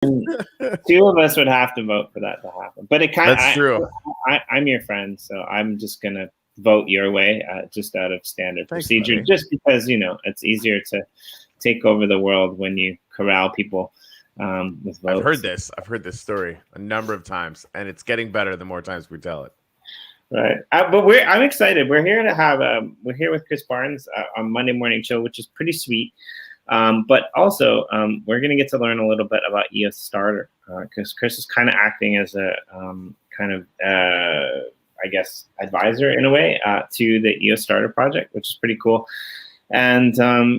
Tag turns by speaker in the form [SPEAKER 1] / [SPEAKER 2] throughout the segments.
[SPEAKER 1] Two of us would have to vote for that to happen. But it kind of
[SPEAKER 2] That's true.
[SPEAKER 1] I'm your friend, so I'm just gonna vote your way, just out of standard procedure,
[SPEAKER 2] buddy.
[SPEAKER 1] just because it's easier to take over the world when you corral people with votes.
[SPEAKER 2] I've heard this story a number of times, and it's getting better the more times we tell it.
[SPEAKER 1] Right, but I'm excited. We're here with Chris Barnes on Monday Morning Chill, which is pretty sweet. But also, we're going to get to learn a little bit about EOS Starter, because Chris is kind of acting as a I guess, advisor in a way to the EOS Starter project, which is pretty cool. And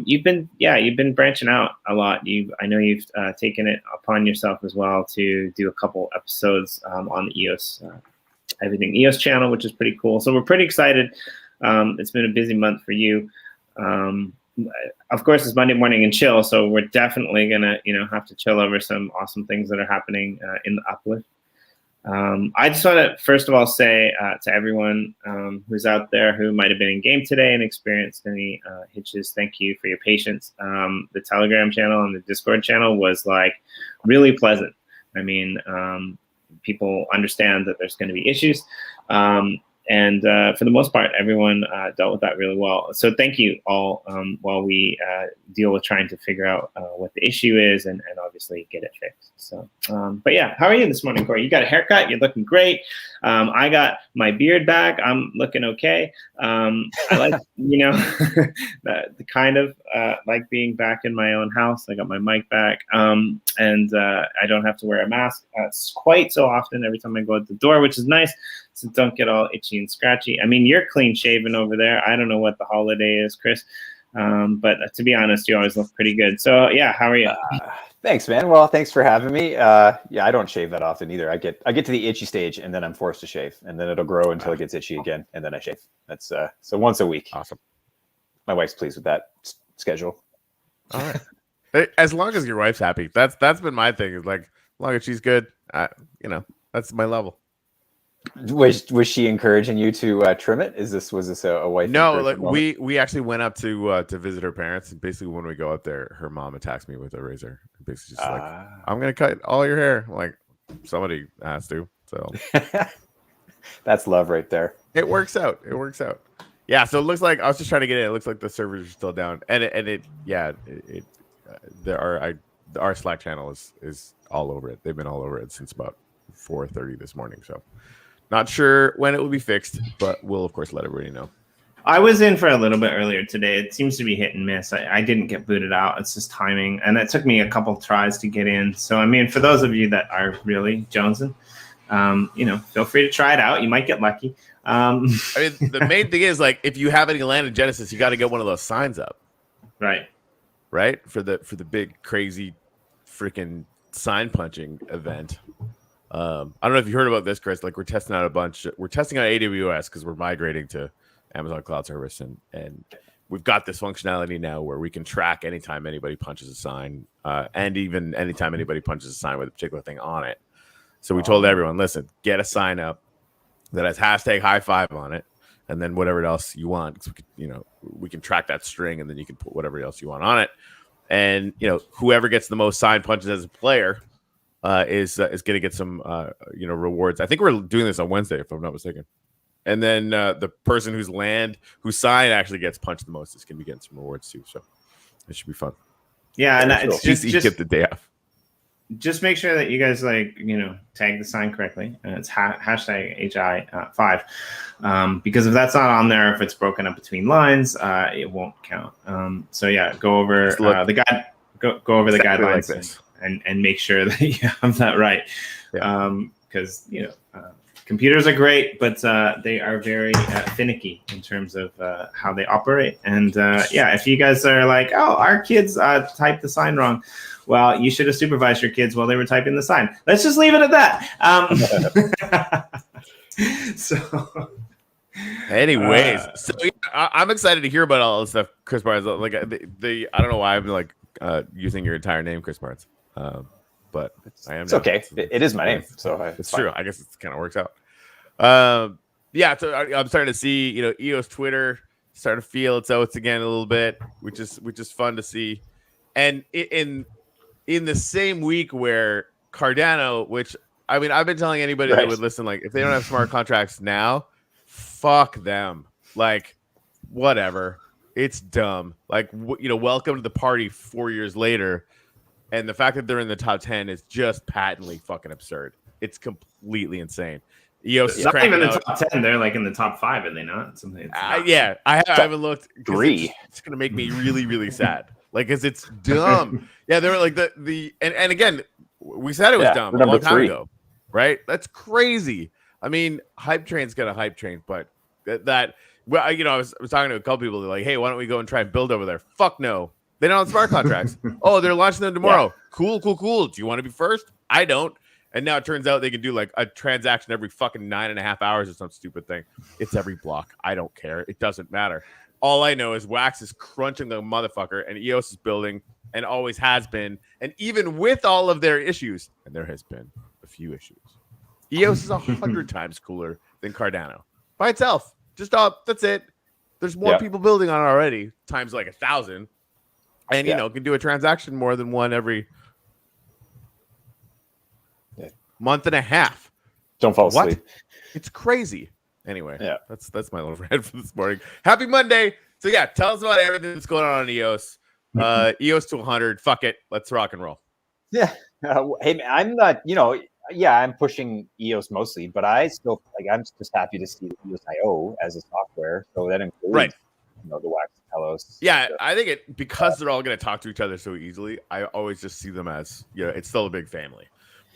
[SPEAKER 1] you've been branching out a lot. I know you've taken it upon yourself as well to do a couple episodes on the EOS Everything EOS channel, which is pretty cool. So we're pretty excited. It's been a busy month for you. Of course, it's Monday Morning and Chill, so we're definitely gonna have to chill over some awesome things that are happening in the Uplift. I just want to first of all say to everyone who's out there who might have been in game today and experienced any hitches, thank you for your patience. The Telegram channel and the Discord channel was like really pleasant. I mean, people understand that there's going to be issues. And for the most part, everyone dealt with that really well. So thank you all while we deal with trying to figure out what the issue is and obviously get it fixed. So, but yeah, how are you this morning, Corey? You got a haircut. You're looking great. I got my beard back. I'm looking okay. I like, the kind of like being back in my own house. I got my mic back and I don't have to wear a mask quite so often every time I go out the door, which is nice. So don't get all itchy and scratchy. I mean, you're clean shaven over there. I don't know what the holiday is, Chris. But to be honest, you always look pretty good. So yeah, how are you?
[SPEAKER 3] Thanks, man. Well, thanks for having me. Yeah, I don't shave that often either. I get to the itchy stage and then I'm forced to shave, and then it'll grow until it gets itchy again, and then I shave. That's so once a week.
[SPEAKER 2] Awesome. My
[SPEAKER 3] wife's pleased with that schedule.
[SPEAKER 2] All right. As long as your wife's happy, that's been my thing. Is like, as long as she's good, that's my level.
[SPEAKER 3] Was she encouraging you to trim it? Was this a wife?
[SPEAKER 2] No, like we actually went up to visit her parents, and basically when we go up there, her mom attacks me with a razor. Basically, just like, I'm gonna cut all your hair. I'm like, somebody has to. So
[SPEAKER 3] that's love right there.
[SPEAKER 2] It works out. Yeah. So it looks like I was just trying to get in. It looks like the servers are still down, our Slack channel is all over it. They've been all over it since about 4:30 this morning. So. Not sure when it will be fixed, but we'll, of course, let everybody know.
[SPEAKER 1] I was in for a little bit earlier today. It seems to be hit and miss. I didn't get booted out. It's just timing. And it took me a couple tries to get in. So, I mean, for those of you that are really jonesing, feel free to try it out. You might get lucky.
[SPEAKER 2] I mean, the main thing is, like, if you have any land in Genesis, you got to get one of those signs up.
[SPEAKER 1] Right.
[SPEAKER 2] For the big, crazy, freaking sign punching event. I don't know if you heard about this, Chris. Like, we're testing out AWS because we're migrating to Amazon Cloud Service, and we've got this functionality now where we can track anytime anybody punches a sign, and even anytime anybody punches a sign with a particular thing on it. So we told everyone, listen, get a sign up that has hashtag high five on it, and then whatever else you want. We can track that string, and then you can put whatever else you want on it. And whoever gets the most sign punches as a player is going to get some rewards. I think we're doing this on Wednesday, if I'm not mistaken. And then the person whose sign actually gets punched the most is going to be getting some rewards too. So it should be fun.
[SPEAKER 1] Yeah, and it's
[SPEAKER 2] just get the day off.
[SPEAKER 1] Just make sure that you guys tag the sign correctly, and it's hashtag HI5, because if that's not on there, if it's broken up between lines, it won't count. So yeah, go over the guide. Go over the guidelines. Like this. And make sure that you have that right. Because, computers are great, but they are very finicky in terms of how they operate. And if you guys are like, oh, our kids typed the sign wrong, well, you should have supervised your kids while they were typing the sign. Let's just leave it at that.
[SPEAKER 2] Anyways, I'm excited to hear about all this stuff, Chris Barnes. Like, I don't know why I'm like using your entire name, Chris Barnes. But I am.
[SPEAKER 3] It's okay. It is my name, so
[SPEAKER 2] it's true. I guess it kind of works out. So I'm starting to see, EOS Twitter starting to feel its oats again a little bit, which is fun to see. And in the same week where Cardano, which I mean, I've been telling anybody that would listen, like, if they don't have smart contracts now, fuck them. Like, whatever. It's dumb. Like, welcome to the party 4 years later. And the fact that they're in the top 10 is just patently fucking absurd. It's completely insane. EOS is
[SPEAKER 1] not even in
[SPEAKER 2] out.
[SPEAKER 1] the top 10. They're like in the top 5, are they not? Something.
[SPEAKER 2] Yeah, I haven't looked.
[SPEAKER 3] 3.
[SPEAKER 2] It's going to make me really, really sad. Like, because it's dumb. Yeah, they were like and again, we said it was dumb a long time ago, right? That's crazy. I mean, hype train's got a hype train, but I was talking to a couple people. They're like, hey, why don't we go and try and build over there? Fuck no. They don't have smart contracts. Oh, they're launching them tomorrow. Yeah. Cool. Do you want to be first? I don't. And now it turns out they can do like a transaction every fucking 9.5 hours or some stupid thing. It's every block. I don't care. It doesn't matter. All I know is Wax is crunching the motherfucker, and EOS is building, and always has been. And even with all of their issues, and there has been a few issues, EOS is 100 times cooler than Cardano by itself. Just that's it. There's more people building on it already, times like 1,000. And, can do a transaction more than one every month and a half.
[SPEAKER 3] Don't fall asleep.
[SPEAKER 2] It's crazy. Anyway, that's my little rant for this morning. Happy Monday. So, tell us about everything that's going on EOS. EOS to 100. Fuck it. Let's rock and roll.
[SPEAKER 3] Yeah. Hey, I'm not, I'm pushing EOS mostly, but I'm just happy to see the EOSIO as a software. So that includes, the Wax Telos.
[SPEAKER 2] Yeah, I think because they're all going to talk to each other so easily, I always just see them as, it's still a big family,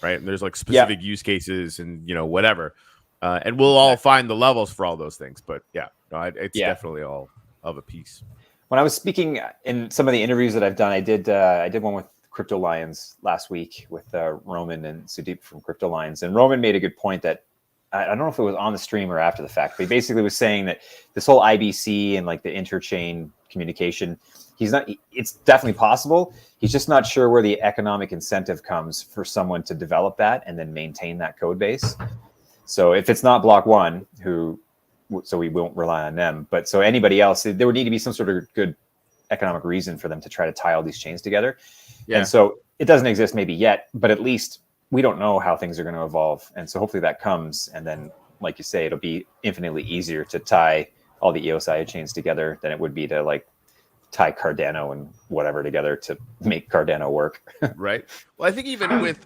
[SPEAKER 2] right? And there's like specific use cases and, whatever. And we'll all find the levels for all those things. But it's definitely all of a piece.
[SPEAKER 3] When I was speaking in some of the interviews that I've done, I did one with Crypto Lions last week with Roman and Sudeep from Crypto Lions. And Roman made a good point that I don't know if it was on the stream or after the fact, but he basically was saying that this whole IBC and like the interchain communication, it's definitely possible. He's just not sure where the economic incentive comes for someone to develop that and then maintain that code base. So if it's not Block One, so we won't rely on them, but so anybody else, there would need to be some sort of good economic reason for them to try to tie all these chains together. Yeah. And so it doesn't exist maybe yet, but at least we don't know how things are going to evolve. And so hopefully that comes. And then, like you say, it'll be infinitely easier to tie all the EOSIO chains together than it would be to like tie Cardano and whatever together to make Cardano work.
[SPEAKER 2] Right. Well, I think even with...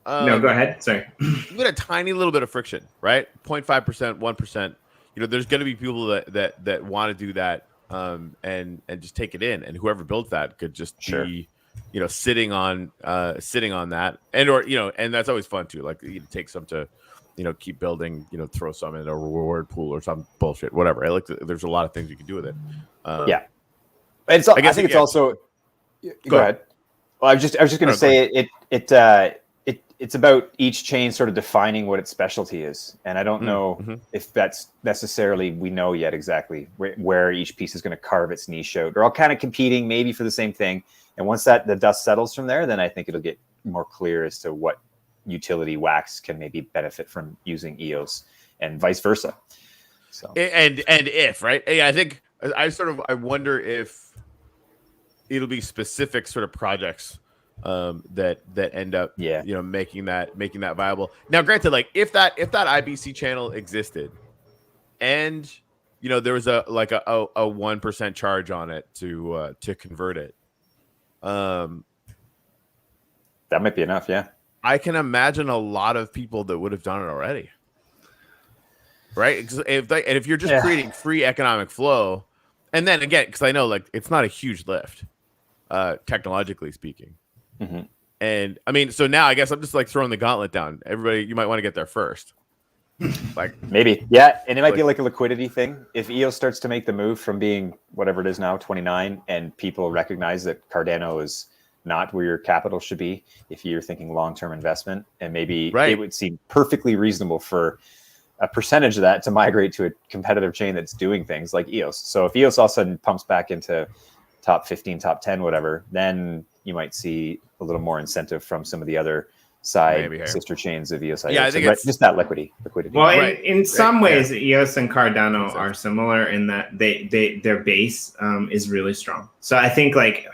[SPEAKER 1] no, go ahead. Sorry.
[SPEAKER 2] With a tiny little bit of friction, right? 0.5%, 1%. There's going to be people that want to do that and just take it in. And whoever builds that could just be... sitting on that, and that's always fun too. Like you take some to, keep building, throw some in a reward pool or some bullshit, whatever. There's a lot of things you can do with it.
[SPEAKER 3] I think it's also. Go ahead. Well, I was just going to say it's about each chain sort of defining what its specialty is, and I don't know if that's necessarily we know yet exactly where each piece is going to carve its niche out. They're all kind of competing maybe for the same thing. And once the dust settles from there, then I think it'll get more clear as to what utility Wax can maybe benefit from using EOS and vice versa. So
[SPEAKER 2] and if right, I think I wonder if it'll be specific sort of projects that end up making that viable. Now, granted, like if that IBC channel existed, and there was a 1% charge on it to convert it.
[SPEAKER 3] That might be enough. Yeah.
[SPEAKER 2] I can imagine a lot of people that would have done it already. Right. If you're just creating free economic flow, and then again, because I know like it's not a huge lift, technologically speaking. Mm-hmm. And I mean, so now I guess I'm just like throwing the gauntlet down. Everybody, you might want to get there first. Like
[SPEAKER 3] maybe. Yeah. And it might be like a liquidity thing. If EOS starts to make the move from being whatever it is now, 29, and people recognize that Cardano is not where your capital should be, if you're thinking long-term investment, and maybe it would seem perfectly reasonable for a percentage of that to migrate to a competitive chain that's doing things like EOS. So if EOS all of a sudden pumps back into top 15, top 10, whatever, then you might see a little more incentive from some of the other sister chains of EOSIO.
[SPEAKER 2] Yeah, I think
[SPEAKER 3] it's just that liquidity.
[SPEAKER 1] Well,
[SPEAKER 2] Right.
[SPEAKER 1] in some ways, EOS and Cardano are similar in that their base is really strong. So I think like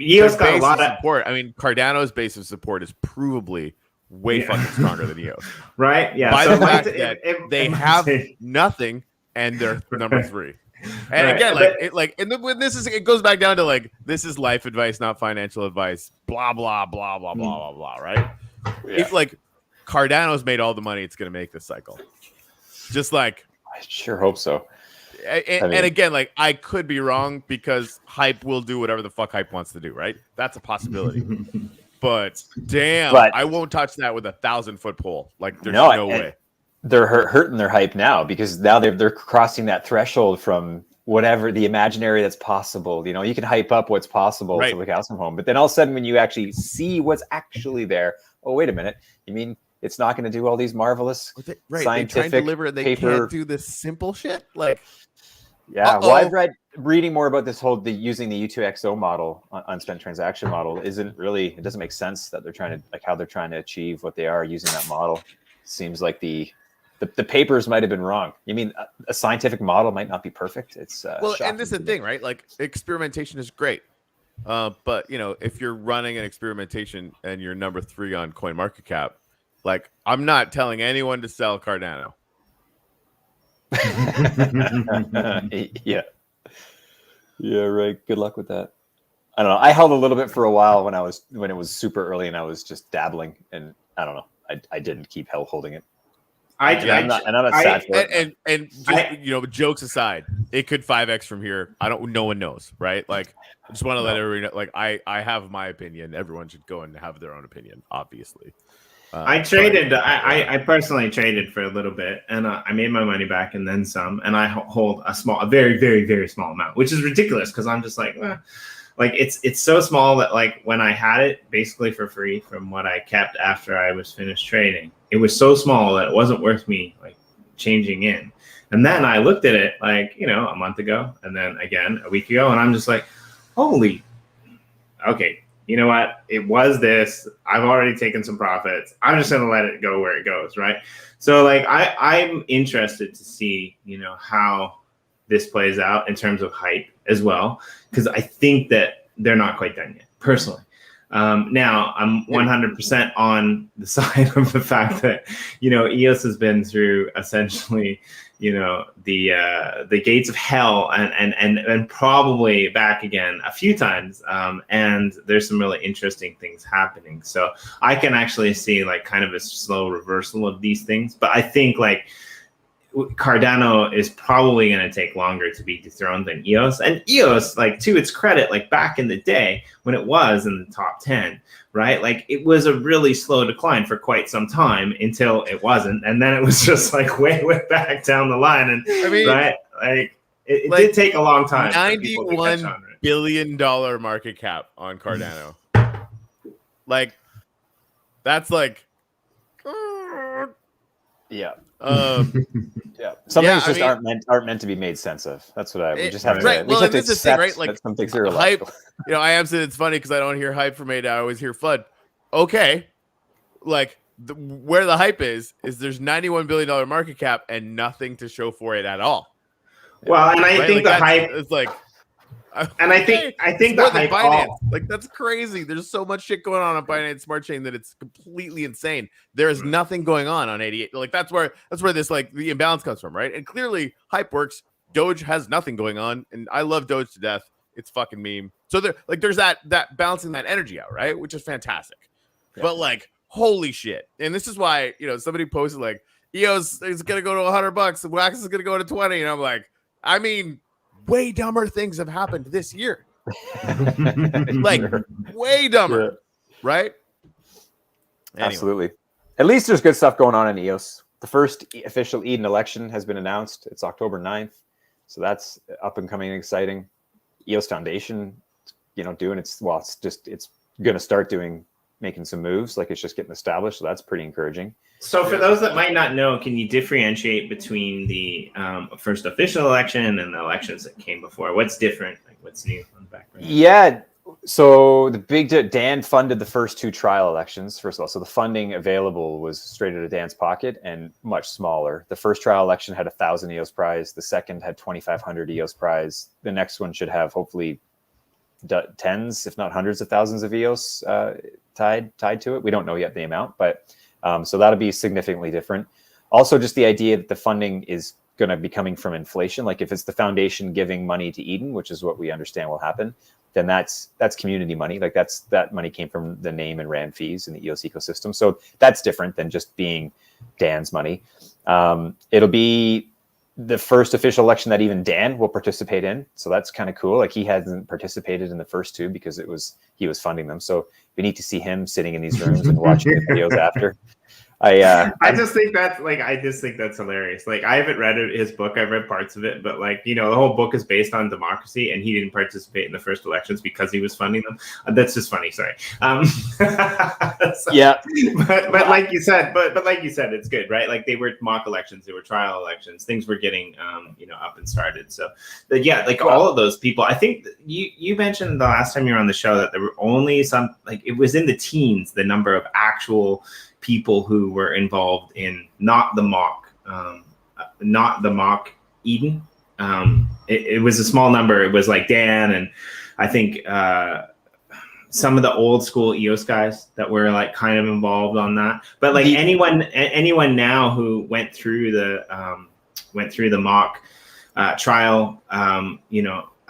[SPEAKER 1] EOS got a lot of
[SPEAKER 2] support. I mean, Cardano's base of support is provably way fucking stronger than EOS.
[SPEAKER 1] Right? Yeah.
[SPEAKER 2] By
[SPEAKER 1] so
[SPEAKER 2] the fact that they have nothing and they're number 3. And again, it goes back down to like, this is life advice, not financial advice. Blah blah blah blah blah blah blah. Right? Yeah. If like Cardano's made all the money it's going to make this cycle, just like
[SPEAKER 3] I sure hope so.
[SPEAKER 2] And again, like I could be wrong because hype will do whatever the fuck hype wants to do. Right? That's a possibility. But damn, I won't touch that with a 1,000-foot pole. Like there's no way.
[SPEAKER 3] They're hurting their hype now because now they're crossing that threshold from whatever the imaginary that's possible. You know, you can hype up what's possible to the cows come home, but then all of a sudden when you actually see what's actually there, oh wait a minute, you mean it's not going to do all these marvelous scientific
[SPEAKER 2] they deliver and they can't do this simple shit? Like,
[SPEAKER 3] yeah. Well, I've reading more about this whole using the U2XO model, unspent transaction model, it doesn't make sense that they're trying to how they're trying to achieve what they are using that model. Seems like the papers might have been wrong. You mean a scientific model might not be perfect? It's
[SPEAKER 2] and this is the thing, right? Like experimentation is great, but you know, if you're running an experimentation and you're number 3 on CoinMarketCap, like I'm not telling anyone to sell Cardano.
[SPEAKER 3] Yeah, right. Good luck with that. I don't know. I held a little bit for a while when it was super early and I was just dabbling, and I don't know. I didn't keep holding it. I'm not sad for it.
[SPEAKER 2] And just, you know, jokes aside, it could 5x from here. No one knows, right? Like, I just want to let everyone know, like, I have my opinion. Everyone should go and have their own opinion, obviously.
[SPEAKER 1] I personally traded for a little bit, and I made my money back and then some. And I hold a very, very, very small amount, which is ridiculous because I'm just like, like it's so small that like when I had it basically for free from what I kept after I was finished trading, it was so small that it wasn't worth me like changing in. And then I looked at it like, you know, a month ago and then again a week ago, and I'm just like, holy, okay, you know what? It was this. I've already taken some profits. I'm just gonna let it go where it goes, right? So like I'm interested to see, you know, how this plays out in terms of hype as well, because I think that they're not quite done yet, personally. Now, I'm 100% on the side of the fact that, you know, EOS has been through essentially, you know, the gates of hell and probably back again a few times. And there's some really interesting things happening. So I can actually see like kind of a slow reversal of these things. But I think like Cardano is probably going to take longer to be dethroned than EOS. And EOS, like to its credit, like back in the day when it was in the top 10, right? Like it was a really slow decline for quite some time until it wasn't. And then it was just like way back down the line. And I mean, right, like it did take a long time.
[SPEAKER 2] $91 billion market cap on Cardano. Like that's like,
[SPEAKER 3] yeah.
[SPEAKER 2] Yeah.
[SPEAKER 3] Some things just aren't meant to be made sense of. That's what we just have to.
[SPEAKER 2] Right.
[SPEAKER 3] We
[SPEAKER 2] Well,
[SPEAKER 3] have to
[SPEAKER 2] this is the thing, right? Like
[SPEAKER 3] some things are
[SPEAKER 2] hype. You know, I am saying it's funny because I don't hear hype from ADA. I always hear FUD. Okay, like where the hype is there's $91 billion market cap and nothing to show for it at all.
[SPEAKER 1] Well, and I think
[SPEAKER 2] like
[SPEAKER 1] the hype
[SPEAKER 2] is like.
[SPEAKER 1] And I think the hype
[SPEAKER 2] Binance, like that's crazy. There's so much shit going on Binance Smart Chain that it's completely insane. There is nothing going on 88. Like that's where this like the imbalance comes from, right? And clearly hype works. Doge has nothing going on, and I love Doge to death. It's fucking meme. So there's that balancing that energy out, right? Which is fantastic. Yeah. But like holy shit. And this is why, you know, somebody posted like EOS is gonna go to $100 and Wax is gonna go to 20, and I'm like, I mean, way dumber things have happened this year. Like way dumber, right? Anyway.
[SPEAKER 3] Absolutely. At least there's good stuff going on in EOS. The first official Eden election has been announced. It's October 9th. So that's up and coming and exciting. EOS Foundation, you know, it's going to start making some moves. Like it's just getting established. So that's pretty encouraging.
[SPEAKER 1] So for those that might not know, can you differentiate between the first official election and the elections that came before? What's different? Like what's new on the background?
[SPEAKER 3] Yeah. So Dan funded the first 2 trial elections, first of all. So the funding available was straight out of Dan's pocket and much smaller. The first trial election had 1,000 EOS prize. The second had 2,500 EOS prize. The next one should have hopefully tens, if not hundreds of thousands of EOS tied to it. We don't know yet the amount, but so that'll be significantly different. Also, just the idea that the funding is going to be coming from inflation. Like if it's the foundation giving money to Eden, which is what we understand will happen, then that's community money. Like that money came from the name and RAM fees in the EOS ecosystem. So that's different than just being Dan's money. It'll be the first official election that even Dan will participate in. So that's kind of cool. Like he hasn't participated in the first 2 because he was funding them. So we need to see him sitting in these rooms and watching the videos after. I
[SPEAKER 1] just think that's hilarious. Like I haven't read his book. I've read parts of it, but like, the whole book is based on democracy and he didn't participate in the first elections because he was funding them. That's just funny. Sorry.
[SPEAKER 3] Yeah.
[SPEAKER 1] But like you said, but like you said, it's good, right? Like they were mock elections, they were trial elections, things were getting, up and started. So all of those people, I think you mentioned the last time you were on the show that there were only some, like it was in the teens, the number of actual people who were involved in not the mock Eden. It was a small number. It was like Dan and I think some of the old school EOS guys that were like kind of involved on that. But like anyone now who went through the mock trial,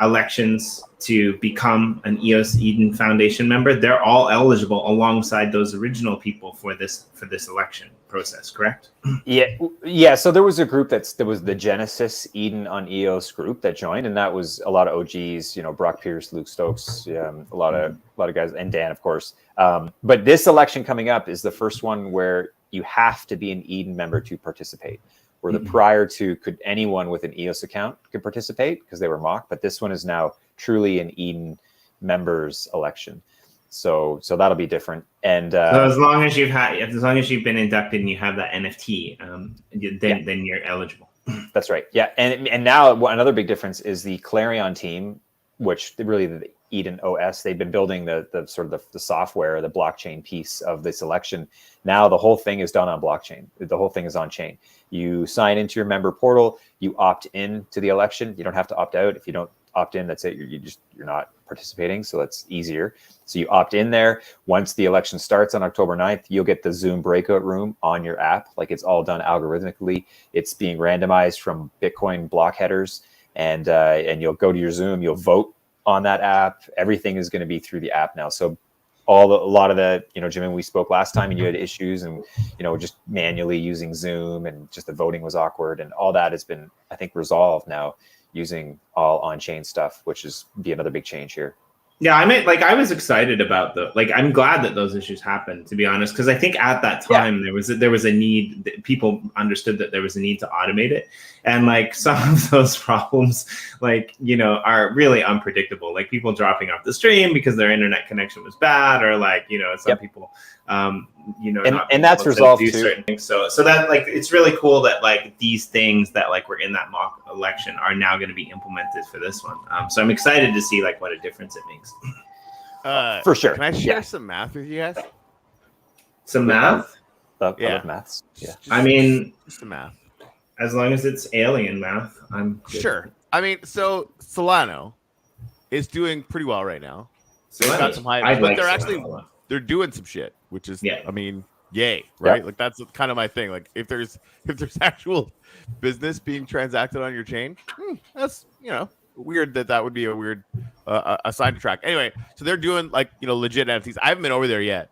[SPEAKER 1] elections to become an EOS Eden Foundation member, they're all eligible alongside those original people for this election process, correct?
[SPEAKER 3] Yeah. So there was a group there was the Genesis Eden on EOS group that joined, and that was a lot of OGs, Brock Pierce, Luke Stokes, a lot of guys, and Dan, of course. But this election coming up is the first one where you have to be an Eden member to participate. Where the prior to anyone with an EOS account could participate because they were mock, but this one is now truly an Eden members election. So that'll be different. And
[SPEAKER 1] so as long as you've been inducted and you have that NFT, then you're eligible.
[SPEAKER 3] That's right. Yeah, and now another big difference is the Clarion team, which really the Eden OS, they've been building the sort of the software, the blockchain piece of this election. Now the whole thing is done on blockchain. The whole thing is on chain. You sign into your member portal, you opt in to the election. You don't have to opt out. If you don't opt in, that's it. You're not participating. So that's easier. So you opt in there. Once the election starts on October 9th, you'll get the Zoom breakout room on your app. Like it's all done algorithmically. It's being randomized from Bitcoin block headers, and you'll go to your Zoom, you'll vote on that app. Everything is going to be through the app now. So a lot of the, Jim, and we spoke last time and you had issues and, just manually using Zoom and just the voting was awkward, and all that has been, I think, resolved now using all on-chain stuff, which is be another big change here.
[SPEAKER 1] Yeah, I was excited about I'm glad that those issues happened, to be honest, because I think at that time there was a need. People understood that there was a need to automate it, and like some of those problems, are really unpredictable. Like people dropping off the stream because their internet connection was bad, or some people,
[SPEAKER 3] and that's resolved too.
[SPEAKER 1] Certain things. So that it's really cool that these things that were in that mock election are now going to be implemented for this one. So I'm excited to see what a difference it makes.
[SPEAKER 3] For sure.
[SPEAKER 2] Can I share some math with you guys?
[SPEAKER 1] Some math?
[SPEAKER 3] I love maths. Yeah.
[SPEAKER 2] Just the math.
[SPEAKER 1] As long as it's alien math, I'm good.
[SPEAKER 2] Sure. So Solano is doing pretty well right now. So they've got some hype, but they're doing some shit, which is, yay, right?
[SPEAKER 3] Yeah.
[SPEAKER 2] That's kind of my thing. Like if there's actual business being transacted on your chain, that's weird that would be a weird a sign to track. Anyway, so they're doing legit NFTs. I haven't been over there yet,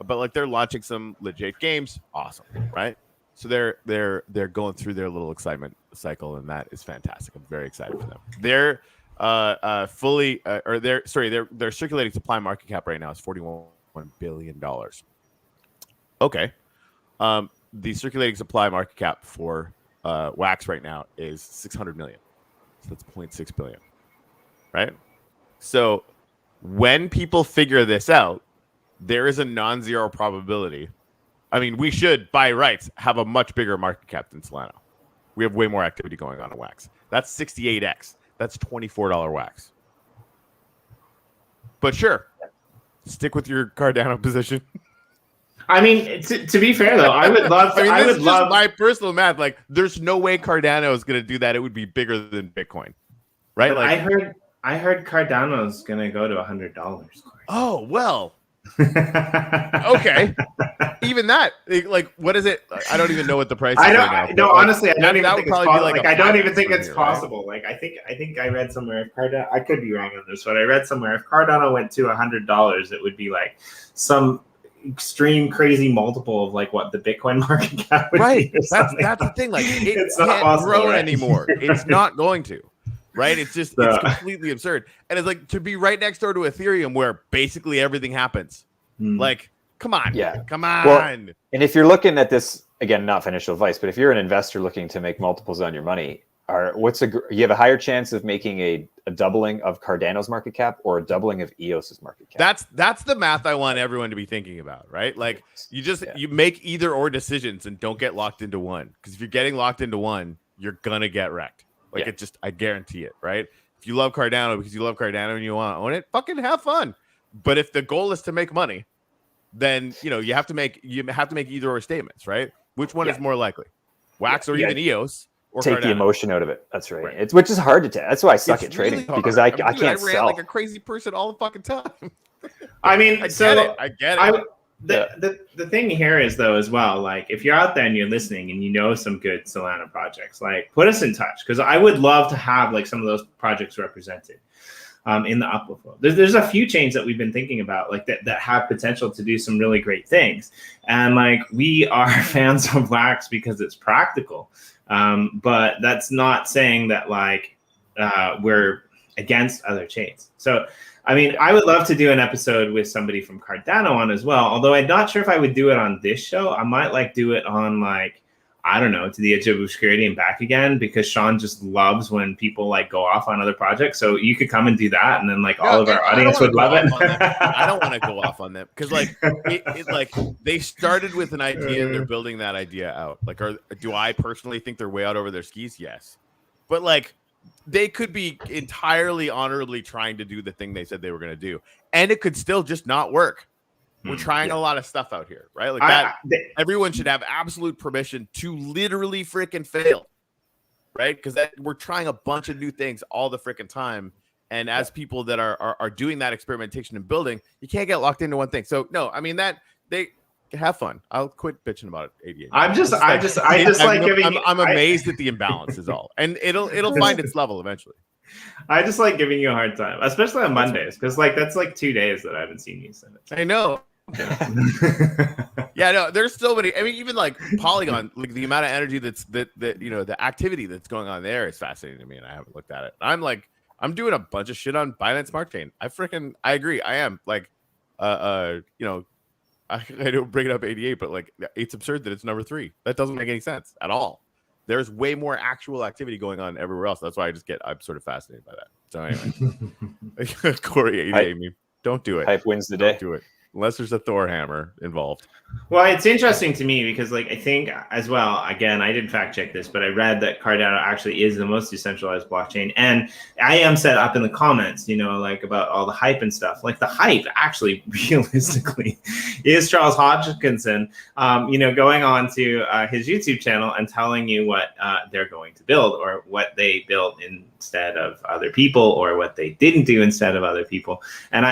[SPEAKER 2] but they're launching some legit games. Awesome, right? So they're going through their little excitement cycle, and that is fantastic. I'm very excited for them. They're their circulating supply market cap right now is $41 billion. Okay. The circulating supply market cap for Wax right now is 600 million. So that's 0.6 billion. Right? So when people figure this out, there is a non-zero probability. We should, by rights, have a much bigger market cap than Solano. We have way more activity going on in Wax. That's 68x. That's $24 Wax. But sure, stick with your Cardano position.
[SPEAKER 1] I mean, to be fair though, I would love. I would love
[SPEAKER 2] my personal math. Like, there's no way Cardano is going to do that. It would be bigger than Bitcoin, right?
[SPEAKER 1] But
[SPEAKER 2] like,
[SPEAKER 1] I heard Cardano's going to go to $100.
[SPEAKER 2] Oh well. Okay. Even that, like, what is it? I don't even know what the price is.
[SPEAKER 1] I don't.
[SPEAKER 2] Right now,
[SPEAKER 1] No,
[SPEAKER 2] like,
[SPEAKER 1] honestly, I don't even think it's possible. Like, I don't even think it's
[SPEAKER 2] here,
[SPEAKER 1] possible.
[SPEAKER 2] Right?
[SPEAKER 1] Like, I think I read somewhere if Cardano. I could be wrong on this, but I read somewhere if Cardano went to $100, it would be like some extreme crazy multiple of like what the Bitcoin market cap would be.
[SPEAKER 2] That's the thing. Like,
[SPEAKER 1] it's
[SPEAKER 2] can't
[SPEAKER 1] not possible,
[SPEAKER 2] grow
[SPEAKER 1] right?
[SPEAKER 2] anymore. It's not going to. Right? It's just it's completely absurd. And it's like to be right next door to Ethereum where basically everything happens. Like, come on.
[SPEAKER 3] Yeah.
[SPEAKER 2] Come on.
[SPEAKER 3] Well, and if you're looking at this, again, not financial advice, but if you're an investor looking to make multiples on your money, you have a higher chance of making a doubling of Cardano's market cap or a doubling of EOS's market cap.
[SPEAKER 2] That's the math I want everyone to be thinking about, right? Like, you make either or decisions and don't get locked into one. Because if you're getting locked into one, you're gonna get wrecked. Like, I guarantee it, right? If you love Cardano because you love Cardano and you want to own it, fucking have fun. But if the goal is to make money, then you have to make either or statements, right? Which one is more likely, Wax or even EOS? Or
[SPEAKER 3] take
[SPEAKER 2] Cardano.
[SPEAKER 3] The emotion out of it. That's right. It's which is hard to tell. That's why I suck at trading because I can't
[SPEAKER 2] ran
[SPEAKER 3] sell
[SPEAKER 2] like a crazy person all the fucking time.
[SPEAKER 1] I mean,
[SPEAKER 2] I get it.
[SPEAKER 1] The thing here is though as well, like if you're out there and you're listening and you know some good Solana projects, like put us in touch because I would love to have like some of those projects represented in the UpLift world. There's a few chains that we've been thinking about like that have potential to do some really great things, and like we are fans of Wax because it's practical, but that's not saying that like we're against other chains. So I mean, I would love to do an episode with somebody from Cardano on as well. Although I'm not sure if I would do it on this show. I might like do it on like, I don't know, To the Edge of Obscurity and back again, because Sean just loves when people like go off on other projects. So you could come and do that, and then like all of our audience would love it.
[SPEAKER 2] I don't want to go off on them because like like they started with an idea and they're building that idea out. Like, do I personally think they're way out over their skis? Yes, but like, they could be entirely honorably trying to do the thing they said they were going to do, and it could still just not work. We're trying a lot of stuff out here, right? Like everyone should have absolute permission to literally freaking fail, right? Because we're trying a bunch of new things all the freaking time, and as people that are doing that experimentation and building, you can't get locked into one thing. So no, I mean that they have fun. I'll quit bitching about it. 88. I'm amazed at the imbalance is all, and it'll find its level eventually.
[SPEAKER 1] I just like giving you a hard time, especially on Mondays, because like that's like 2 days that I haven't seen you since.
[SPEAKER 2] I know. Yeah, no, there's so many. I mean, even like Polygon, like the amount of energy that the activity that's going on there is fascinating to me, and I haven't looked at it. I'm doing a bunch of shit on Binance Smart Chain. I agree. I am like, I don't bring it up 88, but like it's absurd that it's number 3. That doesn't make any sense at all. There's way more actual activity going on everywhere else. That's why I'm sort of fascinated by that. So anyway, Corey 88, don't do it.
[SPEAKER 3] Hype wins the day.
[SPEAKER 2] Don't do it. Unless there's a Thor hammer involved.
[SPEAKER 1] Well, it's interesting to me because, like, I think as well, again, I didn't fact check this, but I read that Cardano actually is the most decentralized blockchain. And I am set up in the comments, like about all the hype and stuff. Like the hype actually realistically is Charles Hodgkinson, going on to his YouTube channel and telling you what they're going to build or what they built instead of other people or what they didn't do instead of other people. And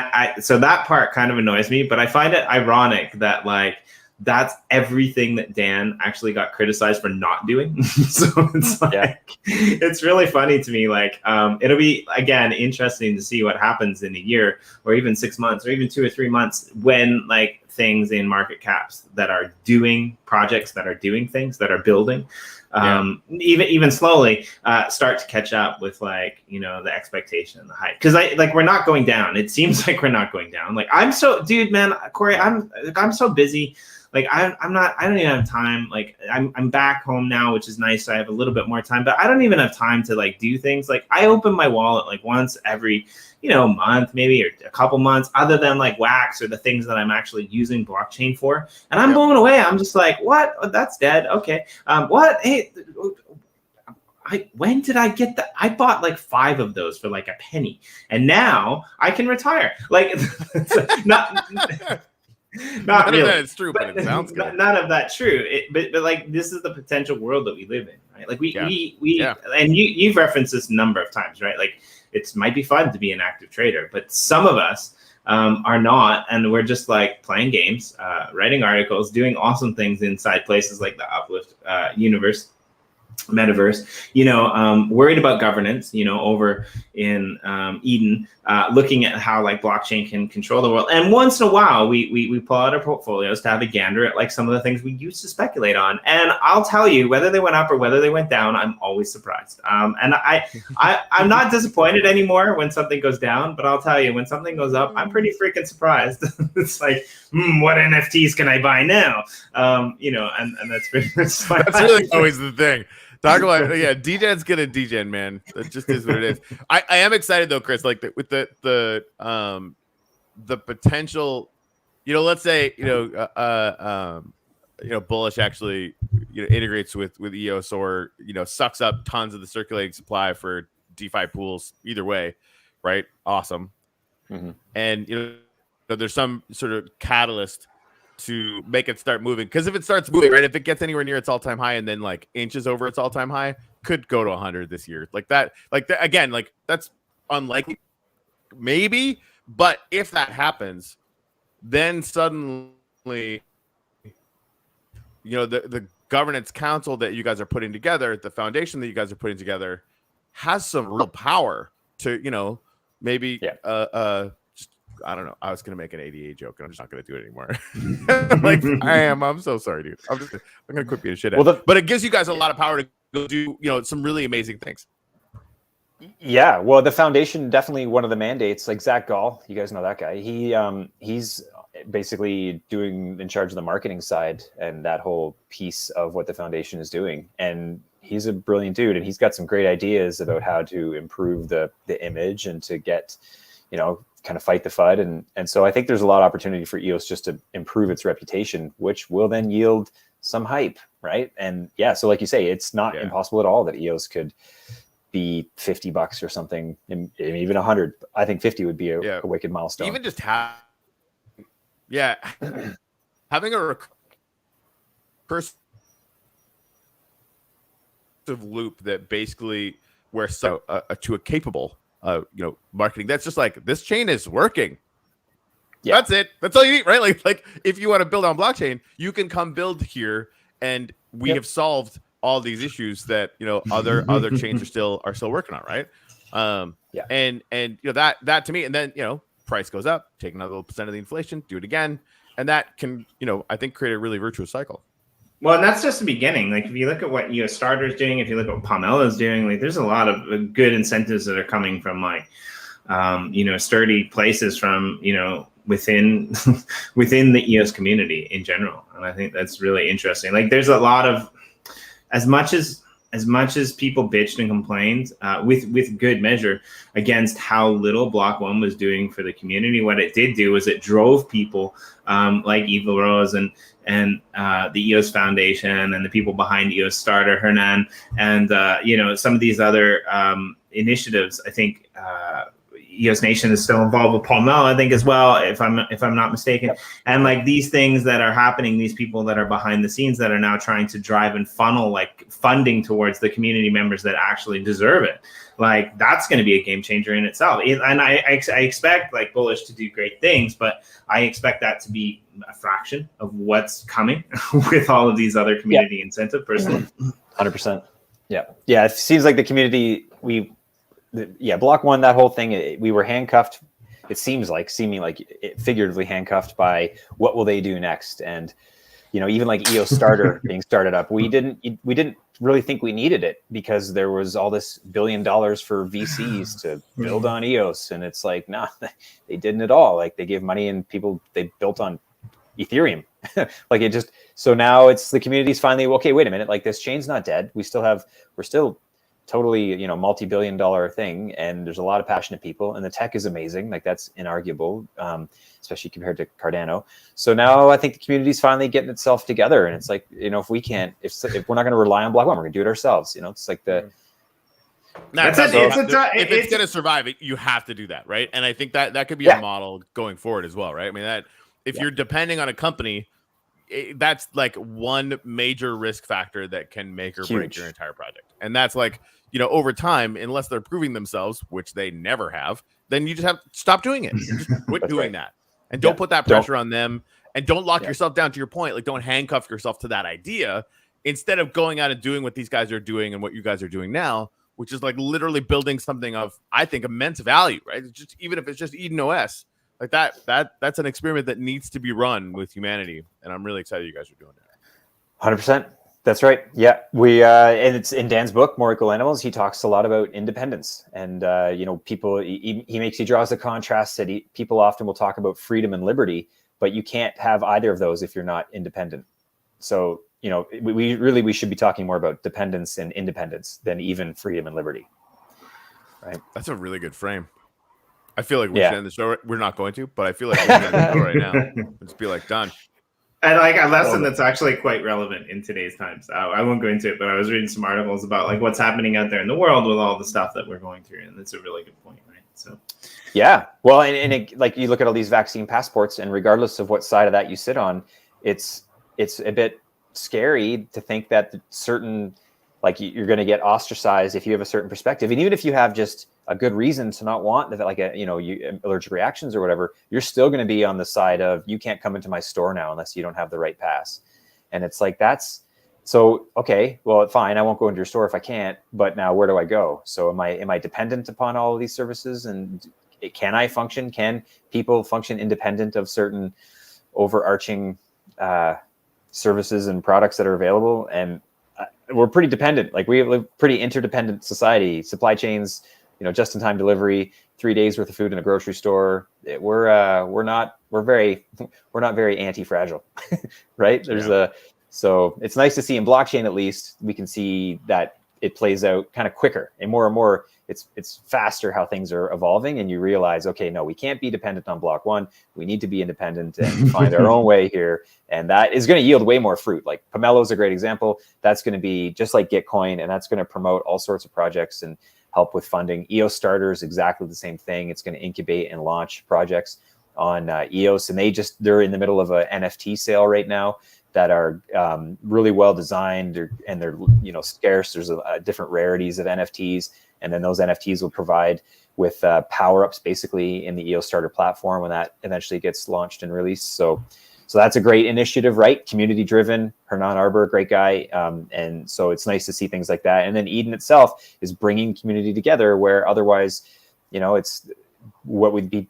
[SPEAKER 1] so that part kind of annoys me, but I find it ironic that like, that's everything that Dan actually got criticized for not doing. So it's like, it's really funny to me. Like, it'll be, again, interesting to see what happens in a year or even 6 months or even 2 or 3 months when like things in market caps that are doing projects that are doing things that are building, even slowly start to catch up with like, the expectation and the hype. Cause we're not going down. It seems like we're not going down. Like Corey, I'm so busy. Like I don't even have time. Like I'm back home now, which is nice. So I have a little bit more time, but I don't even have time to like do things. Like I open my wallet like once every, month maybe or a couple months, other than like Wax or the things that I'm actually using blockchain for. And I'm blown away. I'm just like, what? Oh, that's dead. Okay. What? Hey, when did I get that? I bought like 5 of those for like a penny, and now I can retire. Like, not
[SPEAKER 2] None
[SPEAKER 1] really.
[SPEAKER 2] of that is true, but it sounds good.
[SPEAKER 1] None of that true. But like, this is the potential world that we live in, right? Like we and you've referenced this a number of times, right? Like, it might be fun to be an active trader, but some of us are not, and we're just like playing games, writing articles, doing awesome things inside places like the Uplift universe. Metaverse, worried about governance, over in Eden, looking at how like blockchain can control the world. And once in a while, we pull out our portfolios to have a gander at like some of the things we used to speculate on. And I'll tell you, whether they went up or whether they went down, I'm always surprised. And I'm not disappointed anymore when something goes down, but I'll tell you, when something goes up, I'm pretty freaking surprised. It's like, what NFTs can I buy now? And that's pretty much
[SPEAKER 2] that's really always the thing. Talk about DGen's gonna DGen, man. That just is what it is. I am excited though, Chris. Like with the potential, let's say Bullish actually integrates with EOS, or sucks up tons of the circulating supply for DeFi pools. Either way, right? Awesome. Mm-hmm. And there's some sort of catalyst to make it start moving, because if it starts moving, right, if it gets anywhere near its all-time high and then like inches over its all-time high, could go to 100 this year, like that again, like that's unlikely, maybe, but if that happens, then suddenly the governance council that you guys are putting together, the foundation that you guys are putting together, has some real power to maybe I don't know. I was gonna make an ADA joke, and I'm just not gonna do it anymore. Like I am. I'm so sorry, dude. I'm gonna quit being a shithead. But it gives you guys a lot of power to go do some really amazing things.
[SPEAKER 3] Yeah. Well, the foundation, definitely one of the mandates. Like Zach Gall, you guys know that guy. He's basically in charge of the marketing side and that whole piece of what the foundation is doing. And he's a brilliant dude, and he's got some great ideas about how to improve the image and to get kind of fight the FUD. And so I think there's a lot of opportunity for EOS just to improve its reputation, which will then yield some hype, right? And so like you say, it's not impossible at all that EOS could be $50 or something, and even 100. I think 50 would be a wicked milestone.
[SPEAKER 2] Even just having a recursive loop that basically where to a capable marketing that's just like, this chain is working. That's it. That's all you need, right? Like if you want to build on blockchain, you can come build here, and we have solved all these issues that other chains are still working on, right? And that to me, and then price goes up, take another little percent of the inflation, do it again, and that can I think create a really virtuous cycle.
[SPEAKER 1] Well, and that's just the beginning. Like, if you look at what EOS Starter is doing, if you look at what Pomelo is doing, like, there's a lot of good incentives that are coming from like, sturdy places from, within the EOS community in general. And I think that's really interesting. Like, there's a lot of, as much as people bitched and complained, with good measure, against how little Block One was doing for the community, what it did do was it drove people like Eva Rose and the EOS Foundation and the people behind EOS Starter, Hernan, and some of these other initiatives. I think EOS Nation is still involved with Pomelo, I think, as well, if I'm not mistaken. Yep. And like these things that are happening, these people that are behind the scenes that are now trying to drive and funnel like funding towards the community members that actually deserve it. Like, that's going to be a game changer in itself. And I expect like Bullish to do great things, but I expect that to be a fraction of what's coming with all of these other community incentive personally.
[SPEAKER 3] 100%. Yeah. It seems like the community, Block One, that whole thing, we were handcuffed. It seeming like figuratively handcuffed by what will they do next. And, even like EOS Starter being started up, we didn't really think we needed it because there was all this $1 billion for VCs to build on EOS. And it's like, nah, they didn't at all. Like, they gave money and they built on Ethereum. So now it's the community's finally, okay, wait a minute. Like, this chain's not dead. We're still totally, multi-billion-dollar thing, and there's a lot of passionate people, and the tech is amazing. Like, that's inarguable, especially compared to Cardano. So now I think the community's finally getting itself together, and it's like, if we're not going to rely on Block One, we're going to do it ourselves. It's like
[SPEAKER 1] If
[SPEAKER 2] it's going to survive, you have to do that, right? And I think that could be a model going forward as well, right? I mean, that if you're depending on a company, that's like one major risk factor that can make or break your entire project. And that's like, over time, unless they're proving themselves, which they never have, then you just have to stop doing it. Just quit doing that. And don't put that pressure on them. And don't lock yourself down, to your point. Like, don't handcuff yourself to that idea. Instead of going out and doing what these guys are doing and what you guys are doing now, which is like literally building something of, I think, immense value, right? It's just, even if it's just Eden OS, like that's an experiment that needs to be run with humanity. And I'm really excited you guys are doing that.
[SPEAKER 3] 100%. That's right. Yeah. And it's in Dan's book, More Equal Animals. He talks a lot about independence and, people, he draws the contrast that people often will talk about freedom and liberty, but you can't have either of those if you're not independent. So, we should be talking more about dependence and independence than even freedom and liberty. Right.
[SPEAKER 2] That's a really good frame. I feel like we should end the show. We're not going to, but I feel like we should end the show right now. Just be like, done.
[SPEAKER 1] And like a lesson that's actually quite relevant in today's times. I won't go into it, but I was reading some articles about like what's happening out there in the world with all the stuff that we're going through. And that's a really good point, right? So,
[SPEAKER 3] yeah. Well, and it, like you look at all these vaccine passports, and regardless of what side of that you sit on, it's a bit scary to think that certain, like you're going to get ostracized if you have a certain perspective. And even if you have just a good reason to not want that, like allergic reactions or whatever, you're still going to be on the side of, you can't come into my store now unless you don't have the right pass. And it's like, so, okay, well, fine. I won't go into your store if I can't, but now where do I go? So am I dependent upon all of these services? And can I function? Can people function independent of certain overarching services and products that are available? And we're pretty dependent. Like, we live pretty interdependent society. Supply chains, just-in-time delivery, 3 days worth of food in a grocery store. We're not very anti-fragile, right? So it's nice to see in blockchain, at least we can see that it plays out kind of quicker and more. It's faster how things are evolving, and you realize, okay, no, we can't be dependent on block one. We need to be independent and find our own way here. And that is going to yield way more fruit. Like Pomelo is a great example. That's going to be just like Gitcoin, and that's going to promote all sorts of projects and help with funding. EOS Starter is exactly the same thing. It's going to incubate and launch projects on EOS, and they're in the middle of a NFT sale right now that are really well designed, and they're scarce. There's different rarities of NFTs, and then those NFTs will provide with power-ups basically in the EOS Starter platform when that eventually gets launched and released. So that's a great initiative, right? Community-driven. Hernan Arbor, great guy, and so it's nice to see things like that. And then Eden itself is bringing community together, where otherwise, it's what would be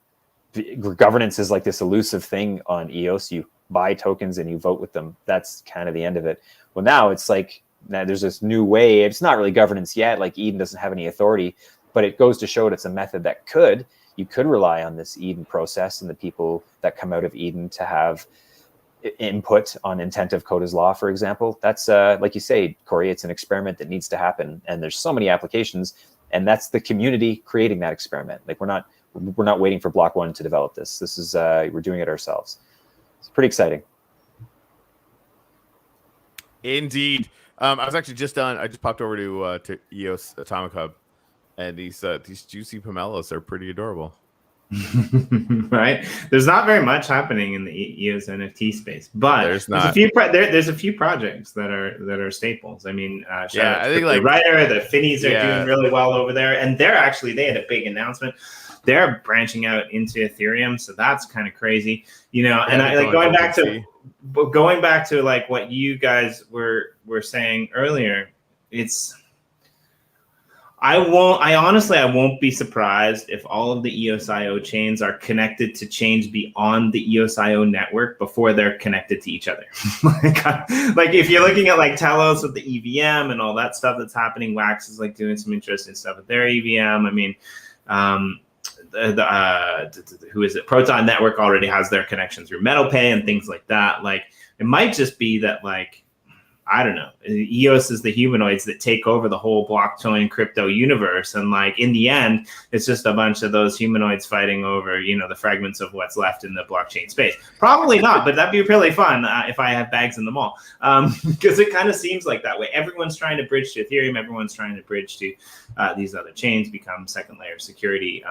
[SPEAKER 3] governance is like this elusive thing on EOS. You buy tokens and you vote with them. That's kind of the end of it. Well, now it's like, now there's this new way. It's not really governance yet. Like Eden doesn't have any authority, but it goes to show that it's a method that you could rely on this Eden process and the people that come out of Eden to have input on intent of code as law, for example. That's like you say, Corey, it's an experiment that needs to happen. And there's so many applications, and that's the community creating that experiment. Like we're not waiting for block one to develop this. This is, we're doing it ourselves. It's pretty exciting.
[SPEAKER 2] Indeed. I was actually I just popped over to EOS Atomic Hub, and these juicy pomelos are pretty adorable.
[SPEAKER 1] Right? There's not very much happening in the EOS NFT space, but there's a few projects that are staples. I mean, I think like Ryder, the Finnies are doing really well over there, and they had a big announcement. They're branching out into Ethereum, so that's kind of crazy, And I like going back to like what you guys were saying earlier. I won't be surprised if all of the EOSIO chains are connected to chains beyond the EOSIO network before they're connected to each other. like if you're looking at like Telos with the EVM and all that stuff that's happening, Wax is like doing some interesting stuff with their EVM. I mean, who is it? Proton Network already has their connection through MetalPay and things like that. Like it might just be that like I don't know, EOS is the humanoids that take over the whole blockchain crypto universe. And like, in the end, it's just a bunch of those humanoids fighting over, the fragments of what's left in the blockchain space. Probably not, but that'd be really fun if I had bags in the mall. Because it kind of seems like that way. Everyone's trying to bridge to Ethereum. Everyone's trying to bridge to these other chains, become second layer security,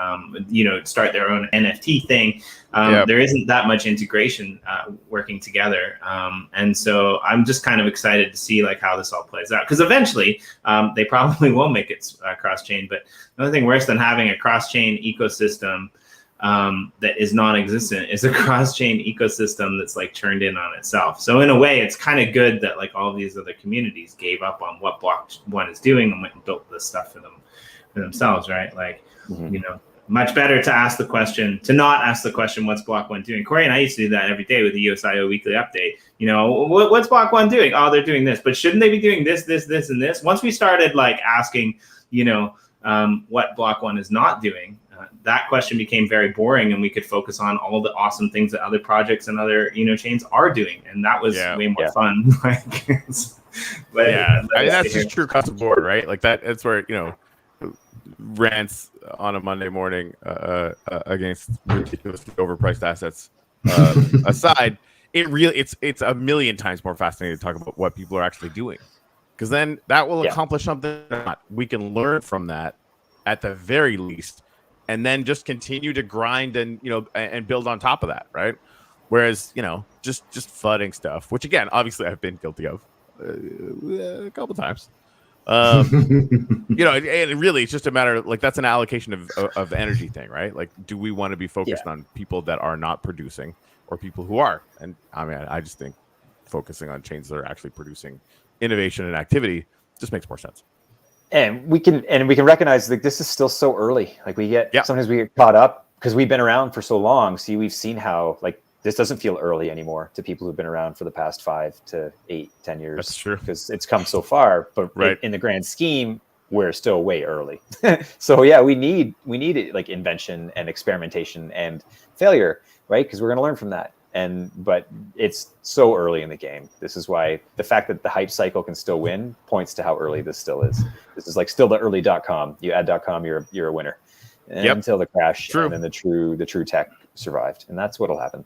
[SPEAKER 1] start their own NFT thing. There isn't that much integration working together. And so I'm just kind of excited to see like how this all plays out, because eventually they probably will make it cross-chain. But the only thing worse than having a cross-chain ecosystem that is non-existent is a cross-chain ecosystem that's like turned in on itself. So in a way, it's kind of good that like all these other communities gave up on what Block One is doing and went and built this stuff for themselves, right? Like, much better to ask the question, to not ask the question, what's Block One doing? Corey and I used to do that every day with the USIO Weekly update. What's Block One doing? Oh, they're doing this, but shouldn't they be doing this, this, this, and this? Once we started like asking, what Block One is not doing, that question became very boring, and we could focus on all the awesome things that other projects and other chains are doing, and that was way more fun. But
[SPEAKER 2] I mean, that's just true across the board, right? Like that's where rants on a Monday morning against ridiculously overpriced assets aside, it's a million times more fascinating to talk about what people are actually doing, because then that will accomplish something we can learn from that at the very least, and then just continue to grind and and build on top of that, right? Whereas just flooding stuff, which again obviously I've been guilty of a couple times. And really it's just a matter of like, that's an allocation of energy thing, right? Like, do we want to be focused on people that are not producing or people who are? And I mean, I just think focusing on chains that are actually producing innovation and activity just makes more sense.
[SPEAKER 3] And we can recognize like this is still so early. Like sometimes we get caught up because we've been around for so long. See, we've seen how like this doesn't feel early anymore to people who've been around for the past 5 to 8, 10 years.
[SPEAKER 2] That's true,
[SPEAKER 3] because it's come so far. But in the grand scheme, we're still way early. So yeah, we need it, like invention and experimentation and failure, right? Because we're going to learn from that. But it's so early in the game. This is why the fact that the hype cycle can still win points to how early this still is. This is like still the early .com. You add .com, you're a winner. Until the crash, and then the true tech survived, and that's what'll happen.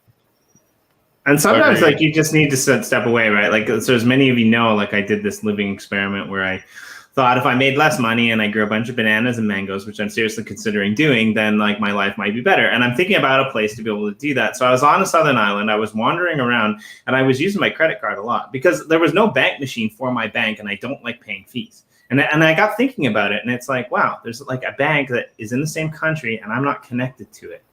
[SPEAKER 1] And sometimes like you just need to step away, right? Like, so as many of you know, like I did this living experiment where I thought if I made less money and I grew a bunch of bananas and mangoes, which I'm seriously considering doing, then like my life might be better. And I'm thinking about a place to be able to do that. So I was on a southern island, I was wandering around, and I was using my credit card a lot because there was no bank machine for my bank, and I don't like paying fees. And I got thinking about it, and it's like, wow, there's like a bank that is in the same country and I'm not connected to it.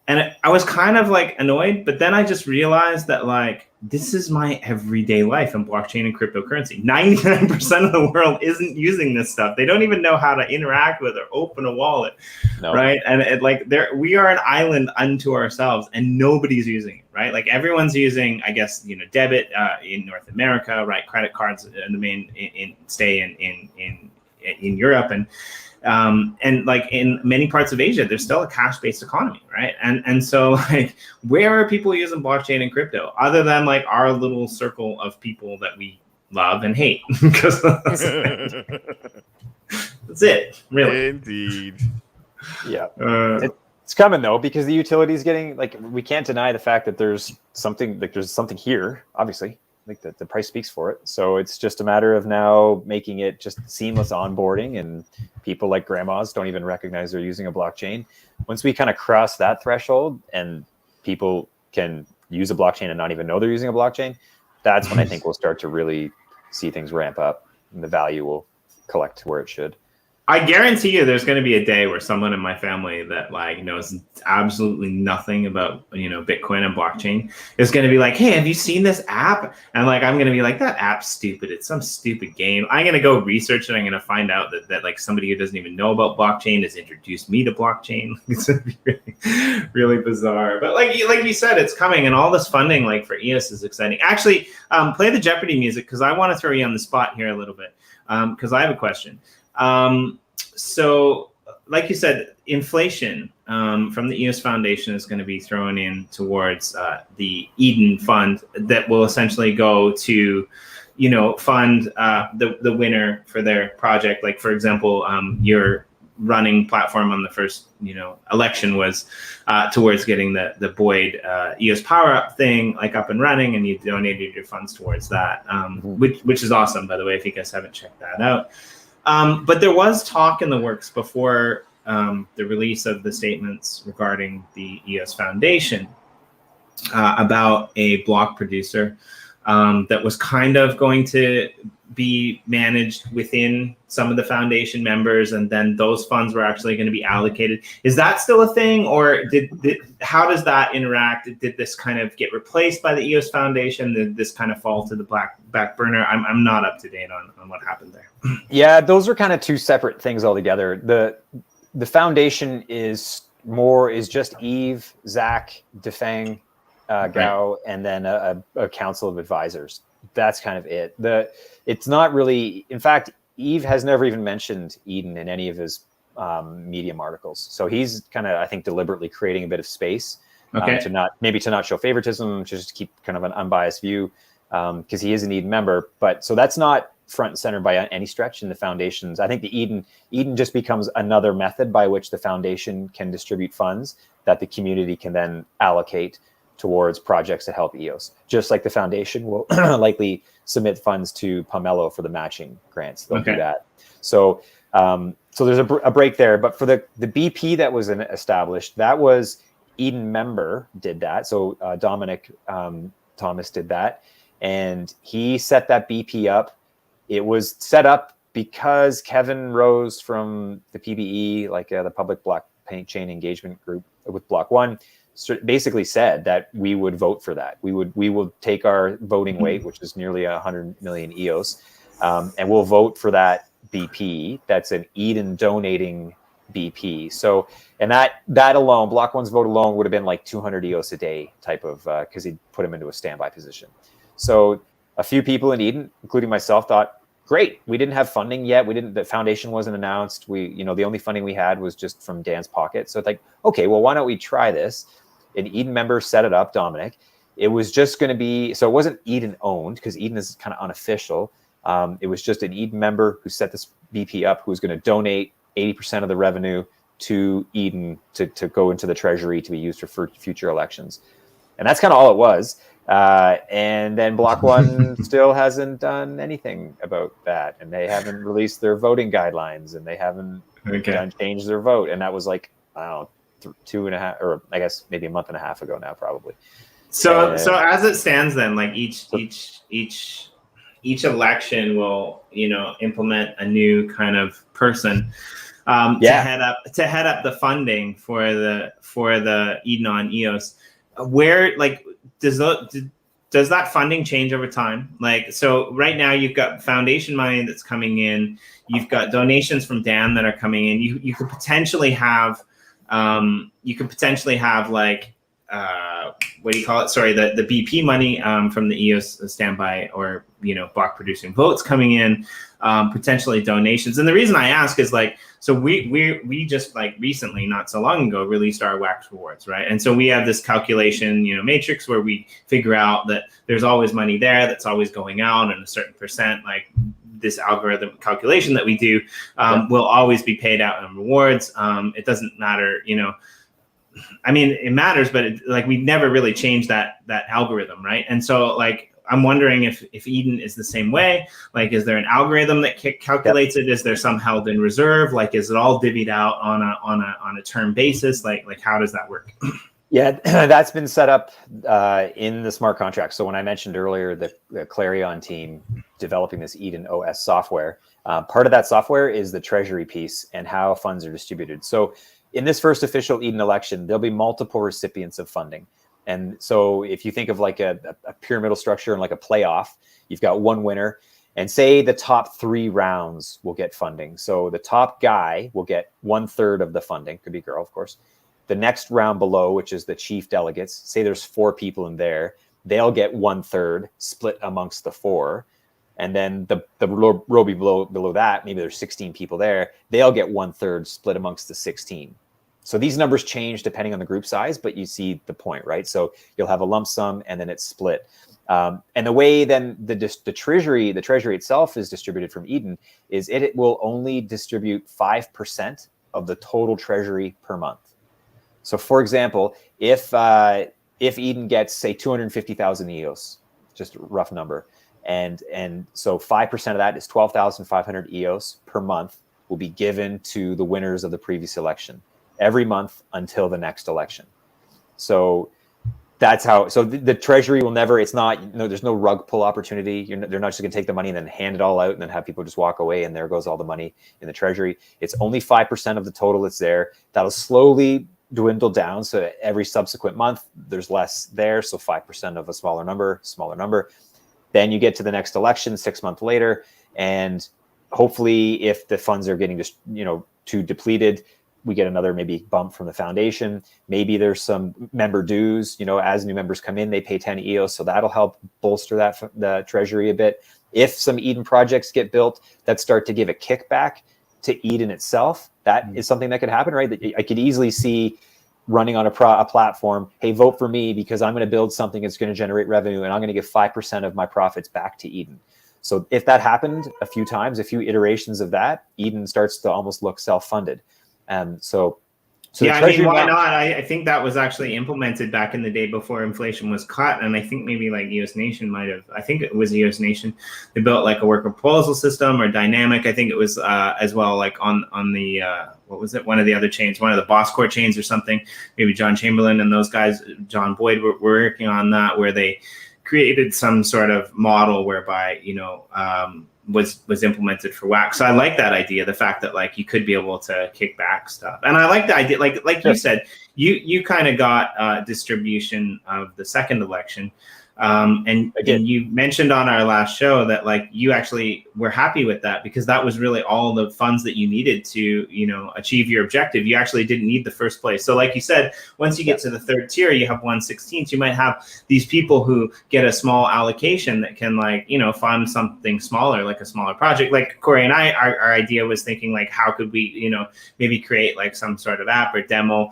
[SPEAKER 1] And I was kind of like annoyed, but then I just realized that like, this is my everyday life in blockchain and cryptocurrency. 99% of the world isn't using this stuff. They don't even know how to interact with or open a wallet, right? And we are an island unto ourselves, and nobody's using it, right? Like everyone's using, I guess, debit in North America, right? Credit cards in the main stay in Europe, and like in many parts of Asia, there's still a cash-based economy, right? And so like, where are people using blockchain and crypto other than like our little circle of people that we love and hate? Because that's it, really.
[SPEAKER 2] Indeed.
[SPEAKER 3] Yeah. It's coming though, because the utility is getting like, we can't deny the fact that there's something here, obviously. Like the price speaks for it. So it's just a matter of now making it just seamless onboarding, and people like grandmas don't even recognize they're using a blockchain. Once we kind of cross that threshold and people can use a blockchain and not even know they're using a blockchain, that's when I think we'll start to really see things ramp up and the value will collect where it should.
[SPEAKER 1] I guarantee you there's going to be a day where someone in my family that like knows absolutely nothing about, Bitcoin and blockchain is going to be like, hey, have you seen this app? And like, I'm going to be like, that app's stupid. It's some stupid game. I'm going to go research it. I'm going to find out that like somebody who doesn't even know about blockchain has introduced me to blockchain. It's going to be really, really bizarre. But like you said, it's coming, and all this funding like for EOS is exciting. Actually, play the Jeopardy music, because I want to throw you on the spot here a little bit, because I have a question. So like you said, inflation from the EOS Foundation is going to be thrown in towards the Eden Fund that will essentially go to, fund the winner for their project. Like, for example, your running platform on the first, election was towards getting the Boyd EOS Power Up thing like up and running, and you donated your funds towards that, which is awesome, by the way, if you guys haven't checked that out. But there was talk in the works before the release of the statements regarding the EOS Foundation about a block producer that was kind of going to be managed within some of the foundation members, and then those funds were actually going to be allocated. Is that still a thing, or how does that interact? Did this kind of get replaced by the EOS Foundation? Did this kind of fall to the back burner? I'm not up to date on what happened there.
[SPEAKER 3] Yeah, those are kind of two separate things altogether. The foundation is just Eve, Zach, Defang, Gao, and then a council of advisors. That's kind of it. It's not really, in fact, Eve has never even mentioned Eden in any of his Medium articles. So he's kind of, I think, deliberately creating a bit of space to not show favoritism, just to keep kind of an unbiased view, because he is an Eden member. But so that's not front and center by any stretch in the foundations. I think the Eden just becomes another method by which the foundation can distribute funds that the community can then allocate towards projects that help EOS. Just like the foundation will likely submit funds to Pomelo for the matching grants. They'll do that. So there's a break there. But for the BP that was established, that was Eden member did that. So Dominic Thomas did that. And he set that BP up. It was set up because Kevin Rose from the PBE, like the Public Blockchain Engagement Group with Block One, basically said that we would vote for that. We will take our voting weight, which is nearly 100 million EOS, and we'll vote for that BP. That's an Eden donating BP. So, and that alone, Block One's vote alone would have been like 200 EOS a day type of, because he'd put him into a standby position. So a few people in Eden, including myself, thought, great, we didn't have funding yet. The foundation wasn't announced. The only funding we had was just from Dan's pocket. So it's like, okay, well, why don't we try this? An Eden member set it up, Dominic. It was just going to be, so it wasn't Eden owned, because Eden is kind of unofficial. It was just an Eden member who set this BP up, who was going to donate 80% of the revenue to Eden to go into the treasury to be used for future elections. And that's kind of all it was. And then Block One still hasn't done anything about that. And they haven't released their voting guidelines, and they haven't changed their vote. And that was like, I don't know, 2.5, or I guess maybe a month and a half ago now, probably.
[SPEAKER 1] So as it stands, then, like each election will, implement a new kind of person to head up the funding for the Eden On EOS. Where, like, does that funding change over time? Like, so right now you've got foundation money that's coming in, you've got donations from Dan that are coming in. You could potentially have like what do you call it? Sorry, the BP money from the EOS standby, or block producing votes coming in, potentially donations. And the reason I ask is, like, so we just, like, recently, not so long ago, released our wax rewards, right? And so we have this calculation matrix where we figure out that there's always money there that's always going out, and a certain percent, like this algorithm calculation that we do, will always be paid out in rewards. It doesn't matter, I mean, it matters, but we never really changed that algorithm, right? And so, like, I'm wondering if Eden is the same way. Like, is there an algorithm that calculates it? Is there some held in reserve? Like, is it all divvied out on a term basis? Like how does that work?
[SPEAKER 3] Yeah, that's been set up in the smart contract. So when I mentioned earlier the Clarion team developing this Eden OS software, part of that software is the treasury piece and how funds are distributed. So in this first official Eden election, there'll be multiple recipients of funding. And so if you think of like a pyramidal structure and like a playoff, you've got one winner, and say the top 3 rounds will get funding. So the top guy will get 1/3 of the funding, could be girl, of course. The next round below, which is the chief delegates, say there's 4 people in there, they'll get 1/3 split amongst the 4. And then the row below that, maybe there's 16 people there, they'll get 1/3 split amongst the 16. So these numbers change depending on the group size, but you see the point, right? So you'll have a lump sum and then it's split. And the way then the treasury itself is distributed from Eden is it will only distribute 5% of the total treasury per month. So for example, if Eden gets, say, 250,000 EOS, just a rough number, and so 5% of that is 12,500 EOS per month will be given to the winners of the previous election every month until the next election. So that's how. So the treasury will never. It's not. There's no rug pull opportunity. They're not just going to take the money and then hand it all out and then have people just walk away and there goes all the money in the treasury. It's only 5% of the total that's there. That'll slowly dwindle down. So every subsequent month, there's less there. So 5% of a smaller number. Then you get to the next election 6 months later, and hopefully, if the funds are getting just too depleted, we get another maybe bump from the foundation. Maybe there's some member dues. As new members come in, they pay 10 EOS, so that'll help bolster the treasury a bit. If some Eden projects get built that start to give a kickback to Eden itself, that is something that could happen, right? I could easily see running on a platform, hey, vote for me because I'm going to build something that's going to generate revenue and I'm going to give 5% of my profits back to Eden. So if that happened a few times, a few iterations of that, Eden starts to almost look self-funded. So
[SPEAKER 1] yeah, I mean, why not? I think that was actually implemented back in the day before inflation was cut. And I think maybe like EOS Nation I think it was EOS Nation. They built like a worker proposal system or dynamic. I think it was as well, like on the, what was it? One of the other chains, one of the Boss Core chains or something. Maybe John Chamberlain and those guys, John Boyd were working on that, where they created some sort of model whereby, was implemented for wax. So I like that idea, the fact that like you could be able to kick back stuff. And I like the idea, like you said, you kind of got distribution of the second election. And you mentioned on our last show that like you actually were happy with that because that was really all the funds that you needed to, achieve your objective. You actually didn't need the first place. So like you said, once you get to the third tier, you have 1/16. You might have these people who get a small allocation that can like, fund something smaller, like a smaller project. Like Corey and I, our idea was thinking like, how could we, maybe create like some sort of app or demo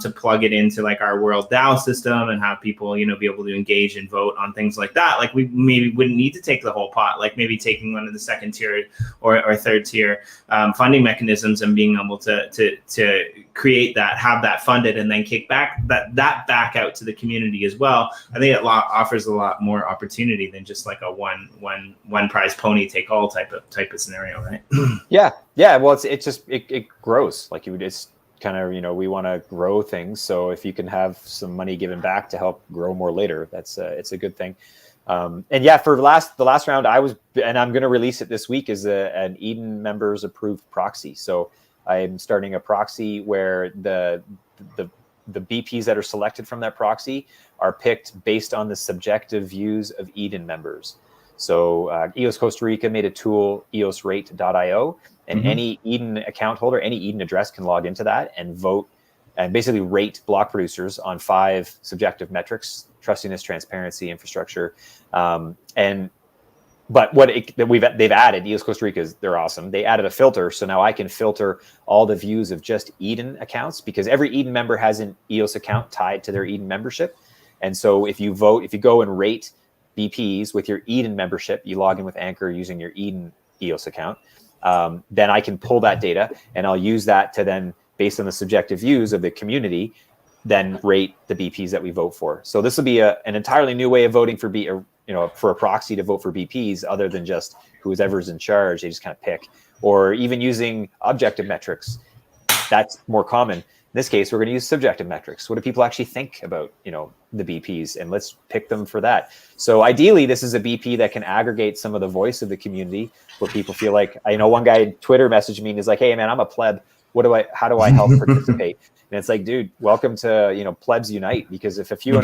[SPEAKER 1] to plug it into like our World DAO system and have people, be able to engage and vote on things like that. Like we maybe wouldn't need to take the whole pot, like maybe taking one of the second tier or third tier funding mechanisms and being able to create that, have that funded and then kick back that back out to the community as well. I think it offers a lot more opportunity than just like a one prize pony take all type of scenario, right?
[SPEAKER 3] Yeah. Well, it grows. Like it's kind of, we want to grow things. So if you can have some money given back to help grow more later, it's a good thing. And yeah, for the last round, and I'm going to release it this week, is an Eden members approved proxy. So I'm starting a proxy where the BPs that are selected from that proxy are picked based on the subjective views of Eden members. So EOS Costa Rica made a tool, eosrate.io, and any Eden account holder, any Eden address can log into that and vote and basically rate block producers on 5 subjective metrics: trustiness, transparency, infrastructure. But they've added, EOS Costa Rica, they're awesome. They added a filter. So now I can filter all the views of just Eden accounts because every Eden member has an EOS account tied to their Eden membership. And so if you go and rate BPs with your Eden membership, you log in with Anchor using your Eden EOS account, then I can pull that data and I'll use that to then, based on the subjective views of the community, then rate the BPs that we vote for. So this will be an entirely new way of voting for for a proxy to vote for BPs, other than just whoever's in charge, they just kind of pick, or even using objective metrics. That's more common. In this case, we're going to use subjective metrics. What do people actually think about, the BPs? And let's pick them for that. So ideally, this is a BP that can aggregate some of the voice of the community, where people feel like, I know one guy Twitter messaged me and is like, hey man, I'm a pleb. How do I help participate? And it's like, dude, welcome to, plebs unite, because if a few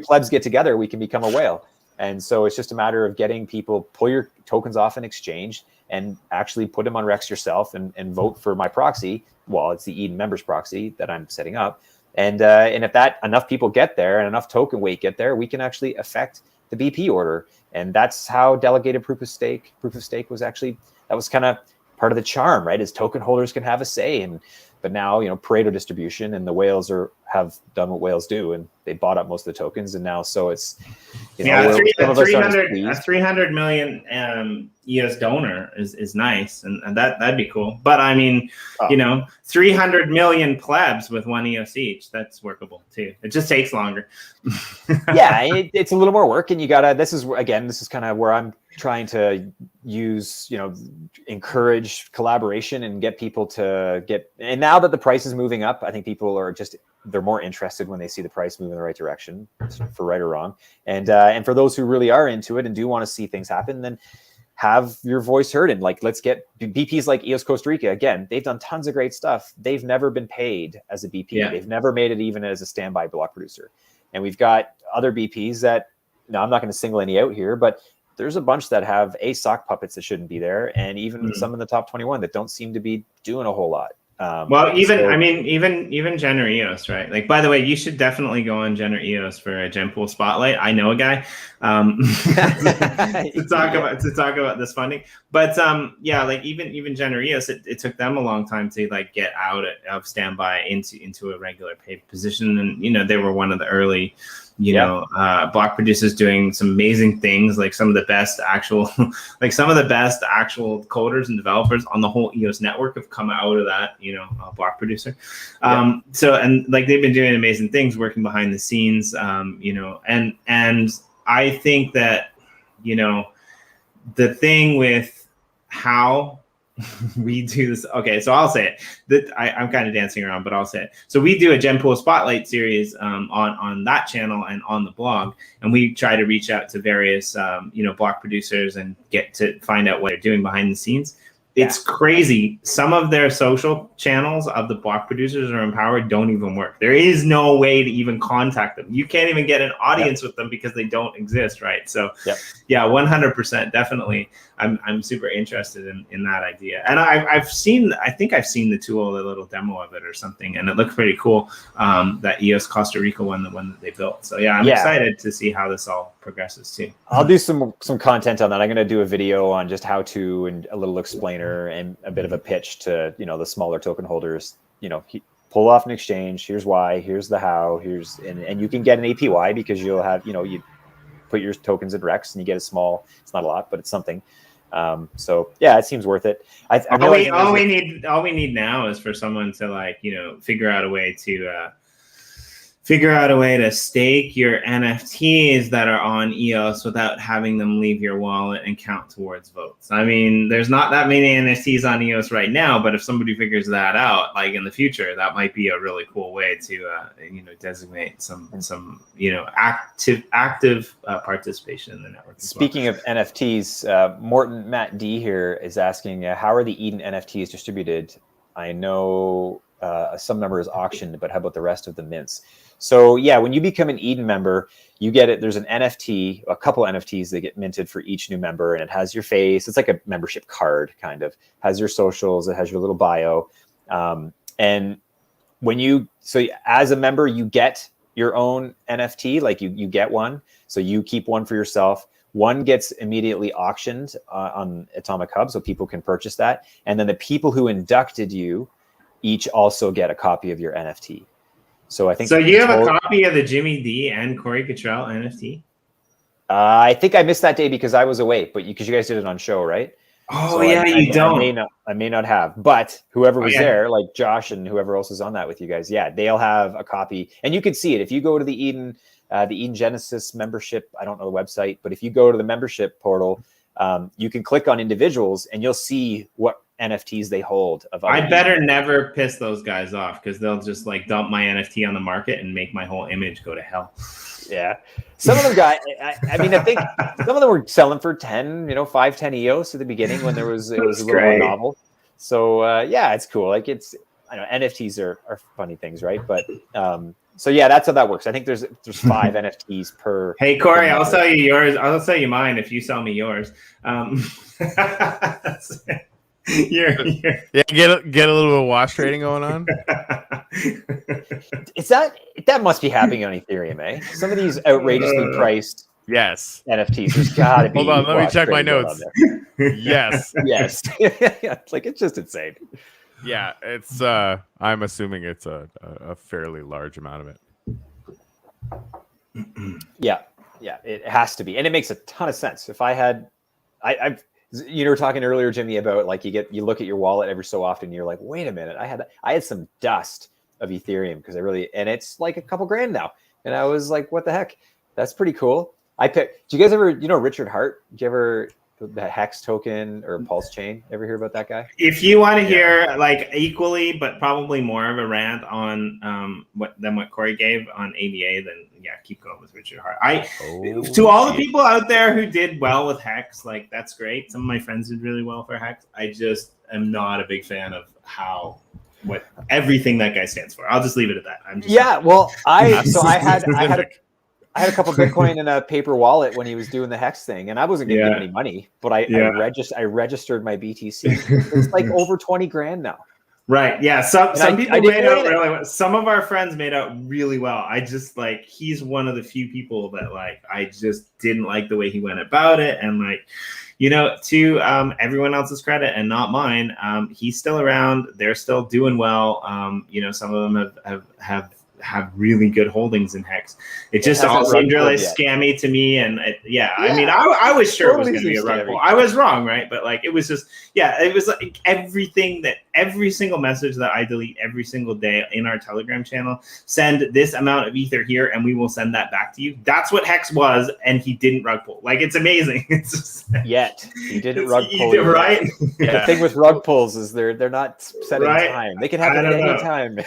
[SPEAKER 3] plebs get together, we can become a whale. And so it's just a matter of getting people, pull your tokens off an exchange and actually put them on Rex yourself and vote for my proxy. Well, it's the Eden members proxy that I'm setting up. And if that enough people get there and enough token weight get there, we can actually affect the BP order. And that's how delegated proof of stake was actually, that was kind of part of the charm, right? Is token holders can have a say. And But now, Pareto distribution, and the whales have done what whales do, and they bought up most of the tokens, and now so it's
[SPEAKER 1] a 300 million EOS donor is nice, and that'd be cool. But I mean, 300 million plebs with 1 EOS each, that's workable too. It just takes longer.
[SPEAKER 3] Yeah, it's a little more work, and you gotta. This is kind of where I'm trying to use, encourage collaboration and get people to get. And now that the price is moving up, I think people are they're more interested when they see the price move in the right direction, for right or wrong. And for those who really are into it and do want to see things happen, then have your voice heard. And let's get BPs like EOS Costa Rica. Again, they've done tons of great stuff. They've never been paid as a BP. Yeah. They've never made it even as a standby block producer. And we've got other BPs that, now I'm not going to single any out here, but there's a bunch that have sock puppets that shouldn't be there, and even some in the top 21 that don't seem to be doing a whole lot.
[SPEAKER 1] Even Jenner EOS, right? Like, by the way, you should definitely go on Jenner EOS for a Genpool spotlight. I know a guy to talk about this funding. But even Jenner EOS, it took them a long time to get out of standby into a regular paid position, and they were one of the early block producers doing some amazing things, like some of the best actual coders and developers on the whole EOS network have come out of that, block producer. So they've been doing amazing things working behind the scenes, and I think that, the thing with how we do this. Okay, so I'll say it. I'm kind of dancing around, but I'll say it. So we do a Genpool Spotlight series on that channel and on the blog, and we try to reach out to various block producers and get to find out what they're doing behind the scenes. It's crazy. Some of their social channels of the block producers are empowered don't even work. There is no way to even contact them. You can't even get an audience with them because they don't exist, right? So, 100%, definitely. I'm super interested in that idea. And I think I've seen the tool, a little demo of it or something, and it looked pretty cool. That EOS Costa Rica one, the one that they built. So I'm excited to see how this all progresses too.
[SPEAKER 3] I'll do some content on that. I'm going to do a video on just how to, and a little explainer and a bit of a pitch to, the smaller token holders, pull off an exchange. Here's why, here's the how, and you can get an APY because you'll have, you put your tokens in Rex and you get a small, it's not a lot, but it's something. It seems worth it.
[SPEAKER 1] All we need now is for someone to figure out a way to stake your NFTs that are on EOS without having them leave your wallet and count towards votes. I mean, there's not that many NFTs on EOS right now, but if somebody figures that out, in the future, that might be a really cool way to, designate some active participation in the network.
[SPEAKER 3] Speaking of NFTs, Matt D here is asking, how are the Eden NFTs distributed? I know some number is auctioned, but how about the rest of the mints? So when you become an Eden member, you get it. There's an NFT, a couple NFTs that get minted for each new member, and it has your face. It's like a membership card, kind of. Has your socials. It has your little bio. And as a member, you get your own NFT. You get one, so you keep one for yourself. One gets immediately auctioned on Atomic Hub, so people can purchase that. And then the people who inducted you each also get a copy of your NFT. So I think. So
[SPEAKER 1] you have a copy of the Jimmy D and Corey Cottrell NFT?
[SPEAKER 3] I think I missed that day because I was away, but because you guys did it on show, right?
[SPEAKER 1] Oh, so you don't.
[SPEAKER 3] I may not have, but whoever was there, like Josh and whoever else is on that with you guys, they'll have a copy, and you can see it if you go to the Eden Genesis membership. I don't know the website, but if you go to the membership portal, you can click on individuals, and you'll see what NFTs they hold.
[SPEAKER 1] I better never piss those guys off because they'll just dump my NFT on the market and make my whole image go to hell.
[SPEAKER 3] Yeah. Some of them got, I think some of them were selling for 5, 10 EOS at the beginning when it was a little more novel. So it's cool. I know NFTs are funny things, right? But that's how that works. I think there's 5 NFTs per.
[SPEAKER 1] Hey Corey, I'll sell you yours. I'll sell you mine if you sell me yours.
[SPEAKER 2] Get a little bit of wash trading going on.
[SPEAKER 3] That must be happening on Ethereum, eh? Some of these outrageously priced NFTs. There's gotta be.
[SPEAKER 2] Hold on, let me check my notes. Yes.
[SPEAKER 3] It's just insane.
[SPEAKER 2] Yeah, it's I'm assuming it's a fairly large amount of it.
[SPEAKER 3] Yeah, it has to be, and it makes a ton of sense. If I had, I've you were talking earlier, Jimmy, about like you look at your wallet every so often, and you're like, wait a minute, I had some dust of Ethereum because and it's like a couple grand now, and I was like, what the heck? That's pretty cool. Do you guys ever, Richard Hart? Did you ever the Hex token or Pulse chain? Ever hear about that guy?
[SPEAKER 1] If you want to hear like equally, but probably more of a rant on what Corey gave on ADA, then yeah, keep going with Richard Hart. To all the people out there who did well with Hex, like that's great. Some of my friends did really well for Hex. I just am not a big fan of what everything that guy stands for. I'll just leave it at that.
[SPEAKER 3] I had a couple Bitcoin in a paper wallet when he was doing the Hex thing, and I wasn't going to give any money, but I registered my BTC. It's like over 20 grand now.
[SPEAKER 1] Right. Yeah. Some people made out really well. Some of our friends made out really well. I just he's one of the few people that I just didn't like the way he went about it. And to everyone else's credit and not mine, he's still around. They're still doing well. Some of them have really good holdings in Hex. It just all seemed really scammy to me. And I mean, I was sure totally it was going to be a rug pull. I was wrong, right? But it was just, it was like every single message that I delete every single day in our Telegram channel, send this amount of Ether here and we will send that back to you. That's what Hex was. And he didn't rug pull. It's amazing. It's just
[SPEAKER 3] he didn't rug pull.
[SPEAKER 1] Right.
[SPEAKER 3] The thing with rug pulls is they're not set in time. They can happen at any time.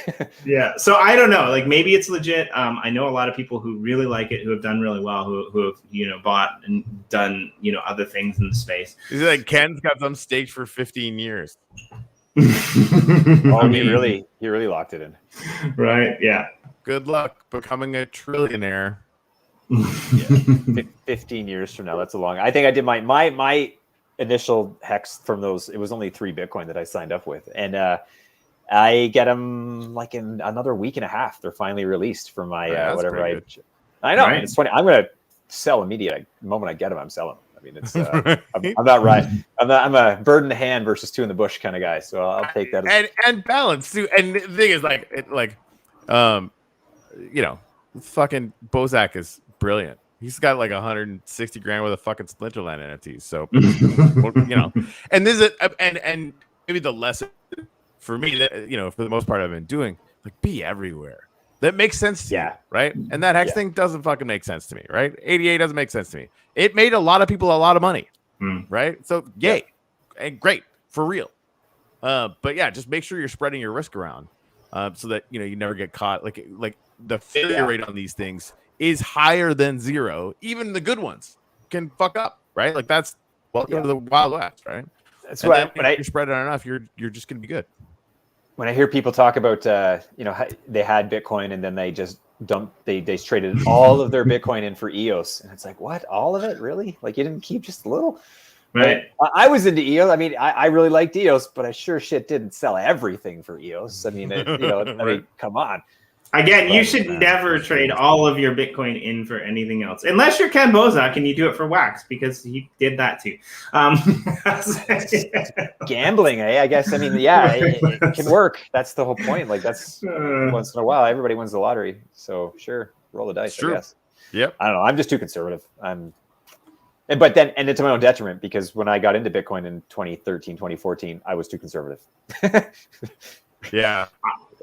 [SPEAKER 1] Yeah. So I don't know. Maybe it's legit. I know a lot of people who really like it, who have done really well, who have bought and done other things in the space.
[SPEAKER 2] Is it like Ken's got them staked for 15 years?
[SPEAKER 3] He really locked it in.
[SPEAKER 1] Right. Yeah.
[SPEAKER 2] Good luck becoming a trillionaire.
[SPEAKER 3] 15 years from now. That's a long. I think I did my initial Hex from those. It was only 3 Bitcoin that I signed up with, and I get them in another week and a half. They're finally released for my whatever I know. Right. It's funny. I'm gonna sell immediately. The moment I get them, I'm selling them. I mean, it's I'm not right. I'm a bird in the hand versus 2 in the bush kind of guy. So I'll take that.
[SPEAKER 2] And balance too. And the thing is, fucking Bozak is brilliant. He's got 160 grand worth of fucking Splinterland NFTs. So and this is and maybe the lesson for me that for the most part I've been doing, be everywhere. That makes sense to you, right? And that Hex thing doesn't fucking make sense to me, right? ADA doesn't make sense to me. It made a lot of people a lot of money, right? So yay, and great for real. But yeah, just make sure you're spreading your risk around, so that you never get caught. Like the failure rate on these things is higher than 0. Even the good ones can fuck up, right? That's welcome to the Wild West, right?
[SPEAKER 3] That's why
[SPEAKER 2] when you spread it enough, you're just gonna be good.
[SPEAKER 3] When I hear people talk about, they had Bitcoin and then they just they traded all of their Bitcoin in for EOS. And it's like, what? All of it? Really? You didn't keep just a little?
[SPEAKER 1] Right.
[SPEAKER 3] I was into EOS. I mean, I really liked EOS, but I sure shit didn't sell everything for EOS. I mean, I mean, come on.
[SPEAKER 1] Again, you should never trade all of your Bitcoin in for anything else, unless you're Ken Bozak and you do it for Wax, because he did that too.
[SPEAKER 3] Gambling, I guess. I mean, it can work. That's the whole point. That's once in a while, everybody wins the lottery. So sure, roll the dice, I guess.
[SPEAKER 2] Yep.
[SPEAKER 3] I don't know. I'm just too conservative. But then, and it's to my own detriment, because when I got into Bitcoin in 2013, 2014, I was too conservative.
[SPEAKER 2] Yeah.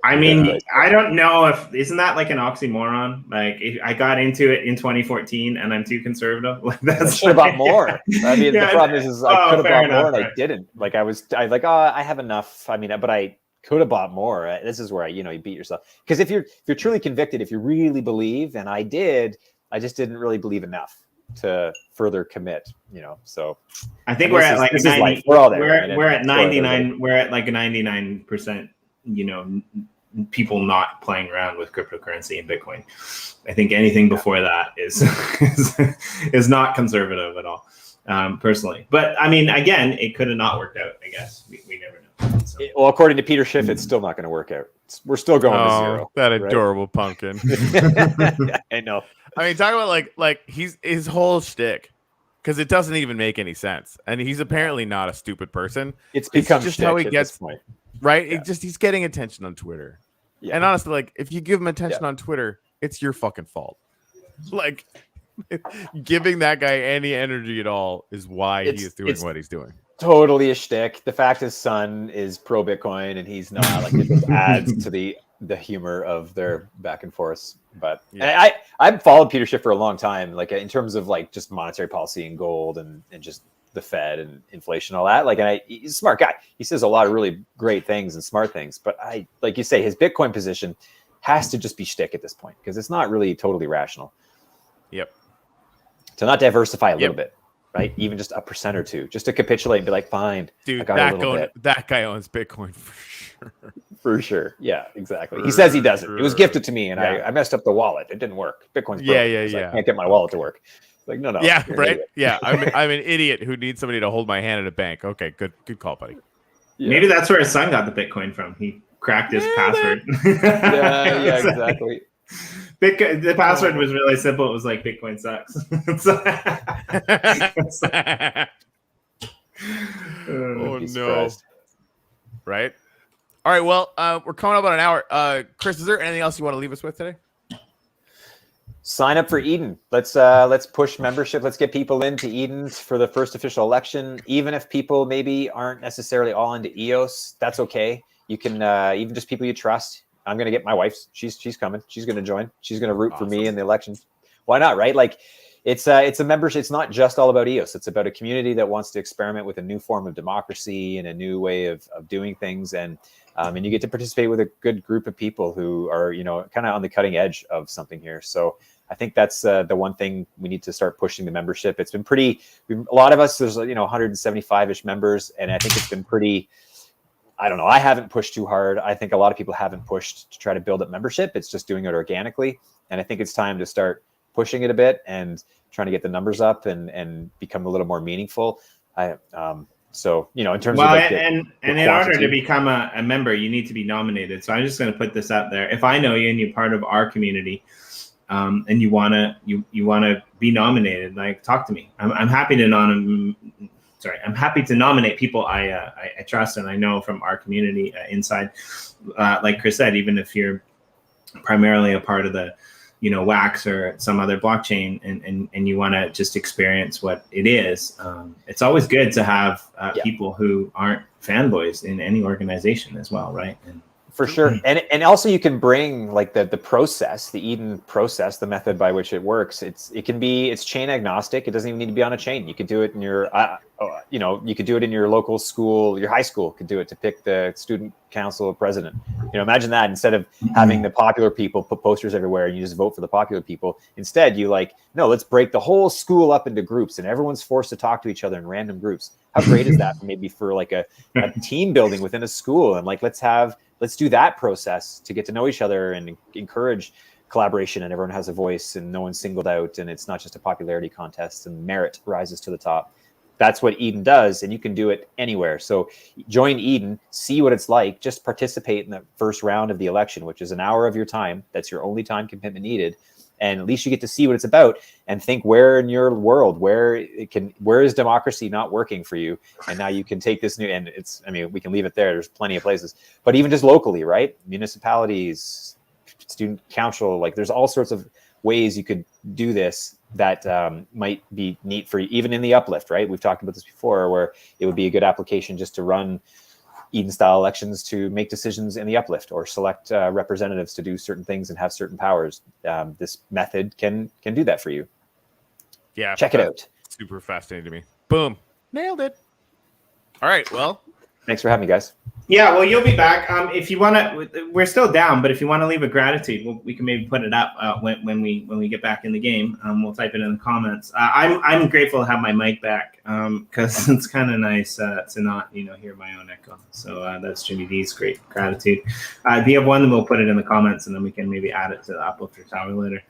[SPEAKER 1] I mean, I don't know isn't that an oxymoron? If I got into it in 2014 and I'm too conservative,
[SPEAKER 3] I should have bought more. I mean, the problem is I could have bought more and I didn't. I have enough. I mean, but I could have bought more. This is where you beat yourself, because if you're truly convicted, if you really believe, and I just didn't really believe enough to further commit. So
[SPEAKER 1] I think we're at 90. We're at 99. We're at 99%. People not playing around with cryptocurrency and Bitcoin. I think anything before that is not conservative at all, personally. But I mean, again, it could have not worked out. I guess we never know. So.
[SPEAKER 3] Well, according to Peter Schiff, it's still not going to work out. We're still going to 0.
[SPEAKER 2] That adorable pumpkin.
[SPEAKER 3] I know.
[SPEAKER 2] I mean, talk about his whole shtick, because it doesn't even make any sense, and he's apparently not a stupid person.
[SPEAKER 3] It's become
[SPEAKER 2] just how he gets. right?
[SPEAKER 3] Yeah.
[SPEAKER 2] He's getting attention on Twitter.
[SPEAKER 3] Yeah.
[SPEAKER 2] And honestly, like if you give him attention on Twitter, it's your fucking fault. Like giving that guy any energy at all is why he is doing what he's doing.
[SPEAKER 3] Totally a shtick. The fact his son is pro Bitcoin and he's not, like, it just adds to the humor of their back and forth. But I've followed Peter Schiff for a long time, like in terms of like just monetary policy and gold and just the Fed and inflation, all that. Like, and he's a smart guy. He says a lot of really great things and smart things. But like you say, his Bitcoin position has to just be shtick at this point because it's not really totally rational.
[SPEAKER 2] Yep.
[SPEAKER 3] To not diversify a little bit. Right, even just 1% or 2%, just to capitulate and be like, "Fine,
[SPEAKER 2] dude,
[SPEAKER 3] I got a little bit."
[SPEAKER 2] That guy owns Bitcoin for sure.
[SPEAKER 3] For sure, yeah, exactly. He says he doesn't. It was gifted to me, and I messed up the wallet. It didn't work. Bitcoin's broken.
[SPEAKER 2] Yeah.
[SPEAKER 3] I can't get my wallet to work. It's like, no.
[SPEAKER 2] Yeah, right. Yeah, I'm an idiot who needs somebody to hold my hand at a bank. Okay, good call, buddy.
[SPEAKER 1] Yeah. Maybe that's where his son got the Bitcoin from. He cracked his password.
[SPEAKER 3] Yeah, exactly.
[SPEAKER 1] The password was really simple. It was like Bitcoin sucks.
[SPEAKER 2] Oh no! Right. All right. Well, we're coming up on an hour. Chris, is there anything else you want to leave us with today?
[SPEAKER 3] Sign up for Eden. Let's push membership. Let's get people into Eden for the first official election. Even if people maybe aren't necessarily all into EOS, that's okay. You can even just people you trust. I'm going to get my wife. She's coming. She's going to join. She's going to root for me in the election. Why not? Right? Like it's a membership. It's not just all about EOS. It's about a community that wants to experiment with a new form of democracy and a new way of doing things. And you get to participate with a good group of people who are, kind of on the cutting edge of something here. So I think that's the one thing we need to start pushing the membership. It's been a lot of us, there's 175-ish members. And I think it's been pretty, I don't know. I haven't pushed too hard. I think a lot of people haven't pushed to try to build up membership. It's just doing it organically. And I think it's time to start pushing it a bit and trying to get the numbers up and become a little more meaningful. So, in terms of like
[SPEAKER 1] in order to become a member, you need to be nominated. So I'm just going to put this out there. If I know you and you're part of our community, and you want to be nominated, like, talk to me. I'm happy to I'm happy to nominate people I trust and I know from our community inside. Like Chris said, even if you're primarily a part of the, Wax or some other blockchain and you want to just experience what it is, it's always good to have people who aren't fanboys in any organization as well, right?
[SPEAKER 3] For sure. And also you can bring like the process, the Eden process, the method by which it works. It's chain agnostic. It doesn't even need to be on a chain. You could do it in your, you could do it in your local school, your high school could do it to pick the student council president. Imagine that instead of having the popular people put posters everywhere and you just vote for the popular people. Instead, no, let's break the whole school up into groups and everyone's forced to talk to each other in random groups. How great is that? Maybe for like a team building within a school and like, let's do that process to get to know each other and encourage collaboration and everyone has a voice and no one's singled out and it's not just a popularity contest and merit rises to the top. That's what Eden does, and you can do it anywhere. So join Eden, see what it's like, just participate in the first round of the election, which is an hour of your time. That's your only time commitment needed. And at least you get to see what it's about and think where in your world, where is democracy not working for you? And now you can take this new, and we can leave it there. There's plenty of places, but even just locally, right? Municipalities, student council, like there's all sorts of ways you could do this that might be neat for you, even in the Uplift, right? We've talked about this before, where it would be a good application just to run Eden-style elections to make decisions in the Uplift or select representatives to do certain things and have certain powers. This method can do that for you.
[SPEAKER 2] Yeah,
[SPEAKER 3] check it out.
[SPEAKER 2] Super fascinating to me. Boom, nailed it. All right, well,
[SPEAKER 3] thanks for having me, guys.
[SPEAKER 1] Yeah, well, you'll be back. If you want to, we're still down, but if you want to leave a gratitude, we can maybe put it up when we get back in the game. We'll type it in the comments. I'm grateful to have my mic back because it's kind of nice to not hear my own echo. So that's Jimmy D's great gratitude. If you have one, then we'll put it in the comments, and then we can maybe add it to the UpLifters Tower later.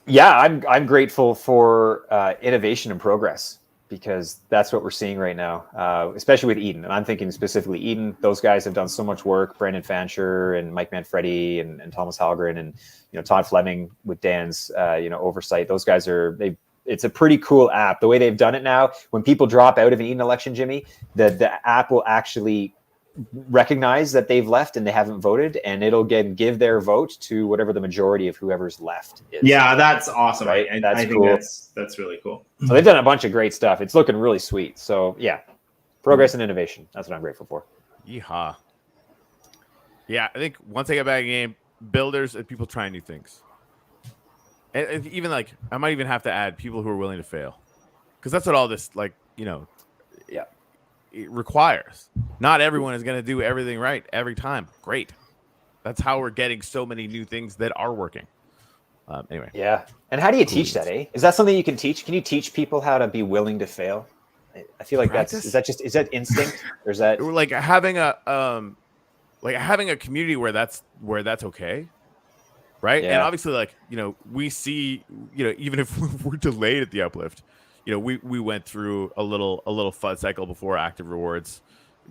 [SPEAKER 3] Yeah, I'm grateful for innovation and progress, because that's what we're seeing right now, especially with Eden. And I'm thinking specifically Eden. Those guys have done so much work. Brandon Fancher and Mike Manfredi and Thomas Halgren and Todd Fleming with Dan's oversight. Those guys it's a pretty cool app. The way they've done it now, when people drop out of an Eden election, Jimmy, the app will actually recognize that they've left and they haven't voted, and it'll give their vote to whatever the majority of whoever's left is.
[SPEAKER 1] Yeah, that's awesome.
[SPEAKER 3] Right?
[SPEAKER 1] I think
[SPEAKER 3] cool.
[SPEAKER 1] That's really cool.
[SPEAKER 3] So they've done a bunch of great stuff. It's looking really sweet. So yeah, progress and innovation. That's what I'm grateful for.
[SPEAKER 2] Yeehaw. Yeah, I think once I get back in the game, builders and people trying new things. And even like, I might even have to add people who are willing to fail. Because that's what all this, like, you know, it requires. Not everyone is going to do everything right every time. Great. That's how we're getting so many new things that are working. Anyway.
[SPEAKER 3] Yeah. And how do you teach that, eh? Is that something you can teach? Can you teach people how to be willing to fail? I feel like
[SPEAKER 2] Practice?
[SPEAKER 3] is that instinct? Or is that
[SPEAKER 2] like having a community where that's okay. Right.
[SPEAKER 3] Yeah.
[SPEAKER 2] And obviously, like, you know, we see, you know, even if we're delayed at the uplift, you know, we went through a little FUD cycle before active rewards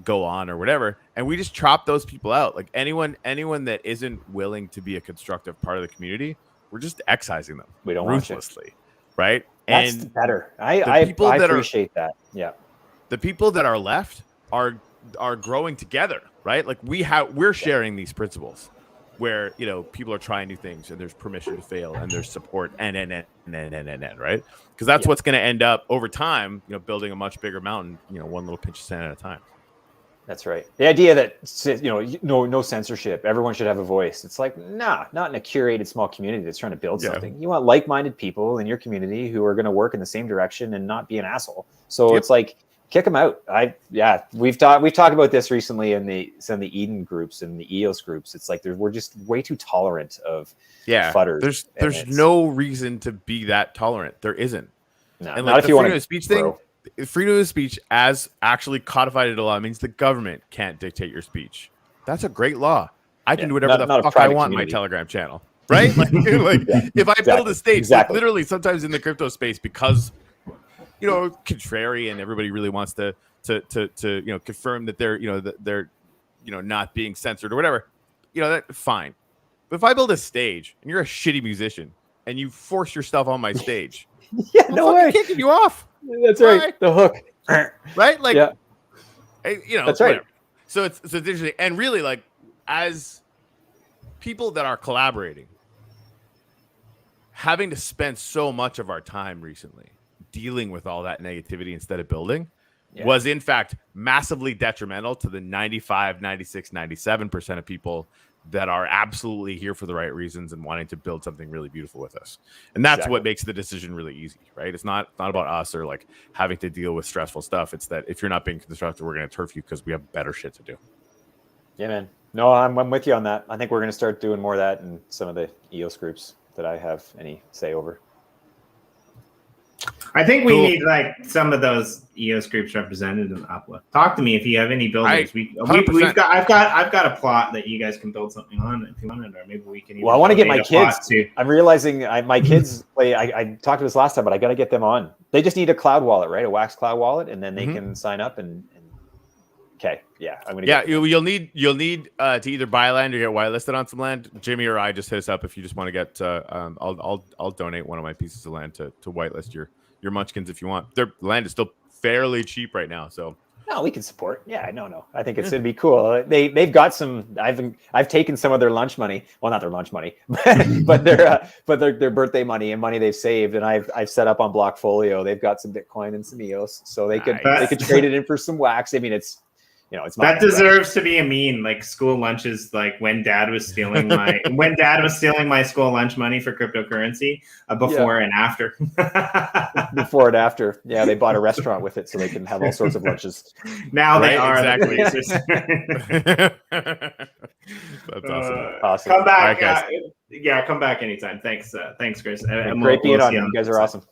[SPEAKER 2] go on or whatever, and we just chop those people out. Like anyone that isn't willing to be a constructive part of the community, we're just excising them.
[SPEAKER 3] We don't
[SPEAKER 2] ruthlessly, right?
[SPEAKER 3] That's
[SPEAKER 2] and
[SPEAKER 3] better. I appreciate that. Yeah.
[SPEAKER 2] The people that are left are growing together, right? Like we're sharing these principles where, you know, people are trying new things and there's permission to fail and there's support and right? Because that's what's going to end up over time, you know, building a much bigger mountain, you know, one little pinch of sand at a time.
[SPEAKER 3] That's right. The idea that, you know, no censorship, everyone should have a voice. It's like, nah, not in a curated small community that's trying to build something. You want like-minded people in your community who are going to work in the same direction and not be an asshole. So it's like, kick them out. We've talked about this recently in some of the Eden groups and the EOS groups. It's like we're just way too tolerant of fudders.
[SPEAKER 2] There's no reason to be that tolerant. There isn't.
[SPEAKER 3] No,
[SPEAKER 2] and
[SPEAKER 3] not
[SPEAKER 2] like
[SPEAKER 3] if you want to
[SPEAKER 2] speech thing. Freedom of speech, as actually codified into law, means the government can't dictate your speech. That's a great law. I can do whatever the fuck I want in my Telegram channel, right? Like if I build a stage, like literally sometimes in the crypto space, because, you know, contrary and everybody really wants to you know, confirm that they're not being censored or whatever, you know, that fine. But if I build a stage and you're a shitty musician and you force your stuff on my stage,
[SPEAKER 3] no way,
[SPEAKER 2] kicking you off.
[SPEAKER 3] That's right. The hook,
[SPEAKER 2] right? Like, you know,
[SPEAKER 3] that's right.
[SPEAKER 2] Whatever. So it's interesting, and really, like, as people that are collaborating, having to spend so much of our time recently dealing with all that negativity instead of building was in fact massively detrimental to the 95, 96, 97% of people that are absolutely here for the right reasons and wanting to build something really beautiful with us. And that's what makes the decision really easy, right? It's not about us or like having to deal with stressful stuff. It's that if you're not being constructive, we're going to turf you because we have better shit to do.
[SPEAKER 3] Yeah, man. No, I'm with you on that. I think we're going to start doing more of that in some of the EOS groups that I have any say over.
[SPEAKER 1] I think we need like some of those EOS groups represented in Uplift. Talk to me if you have any buildings. I've got a plot that you guys can build something on if you want it, or maybe we can.
[SPEAKER 3] Well, I want to get my kids too. I'm realizing my kids play. I talked to this last time, but I got to get them on. They just need a cloud wallet, right? A Wax cloud wallet, and then they can sign up and. Okay, yeah, I'm gonna.
[SPEAKER 2] Yeah, you'll need to either buy land or get whitelisted on some land. Jimmy or I just hit us up if you just want to get. I'll donate one of my pieces of land to whitelist your munchkins if you want. Their land is still fairly cheap right now, so.
[SPEAKER 3] No, we can support. Yeah, no. I think it's gonna be cool. They've got some. I've taken some of their lunch money. Well, not their lunch money, but their birthday money and money they've saved. And I've set up on Blockfolio. They've got some Bitcoin and some EOS, so they could trade it in for some wax. I mean, it's. You know, it's
[SPEAKER 1] that deserves to be a meme, like school lunches, like when dad was stealing my school lunch money for cryptocurrency, before and after.
[SPEAKER 3] Before and after. Yeah, they bought a restaurant with it so they can have all sorts of lunches.
[SPEAKER 1] Now they are
[SPEAKER 2] exactly. That's awesome.
[SPEAKER 1] Come back. Right, come back anytime. Thanks, Chris.
[SPEAKER 3] Great being on. You guys are awesome.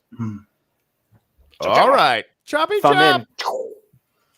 [SPEAKER 2] All right. Choppy chop.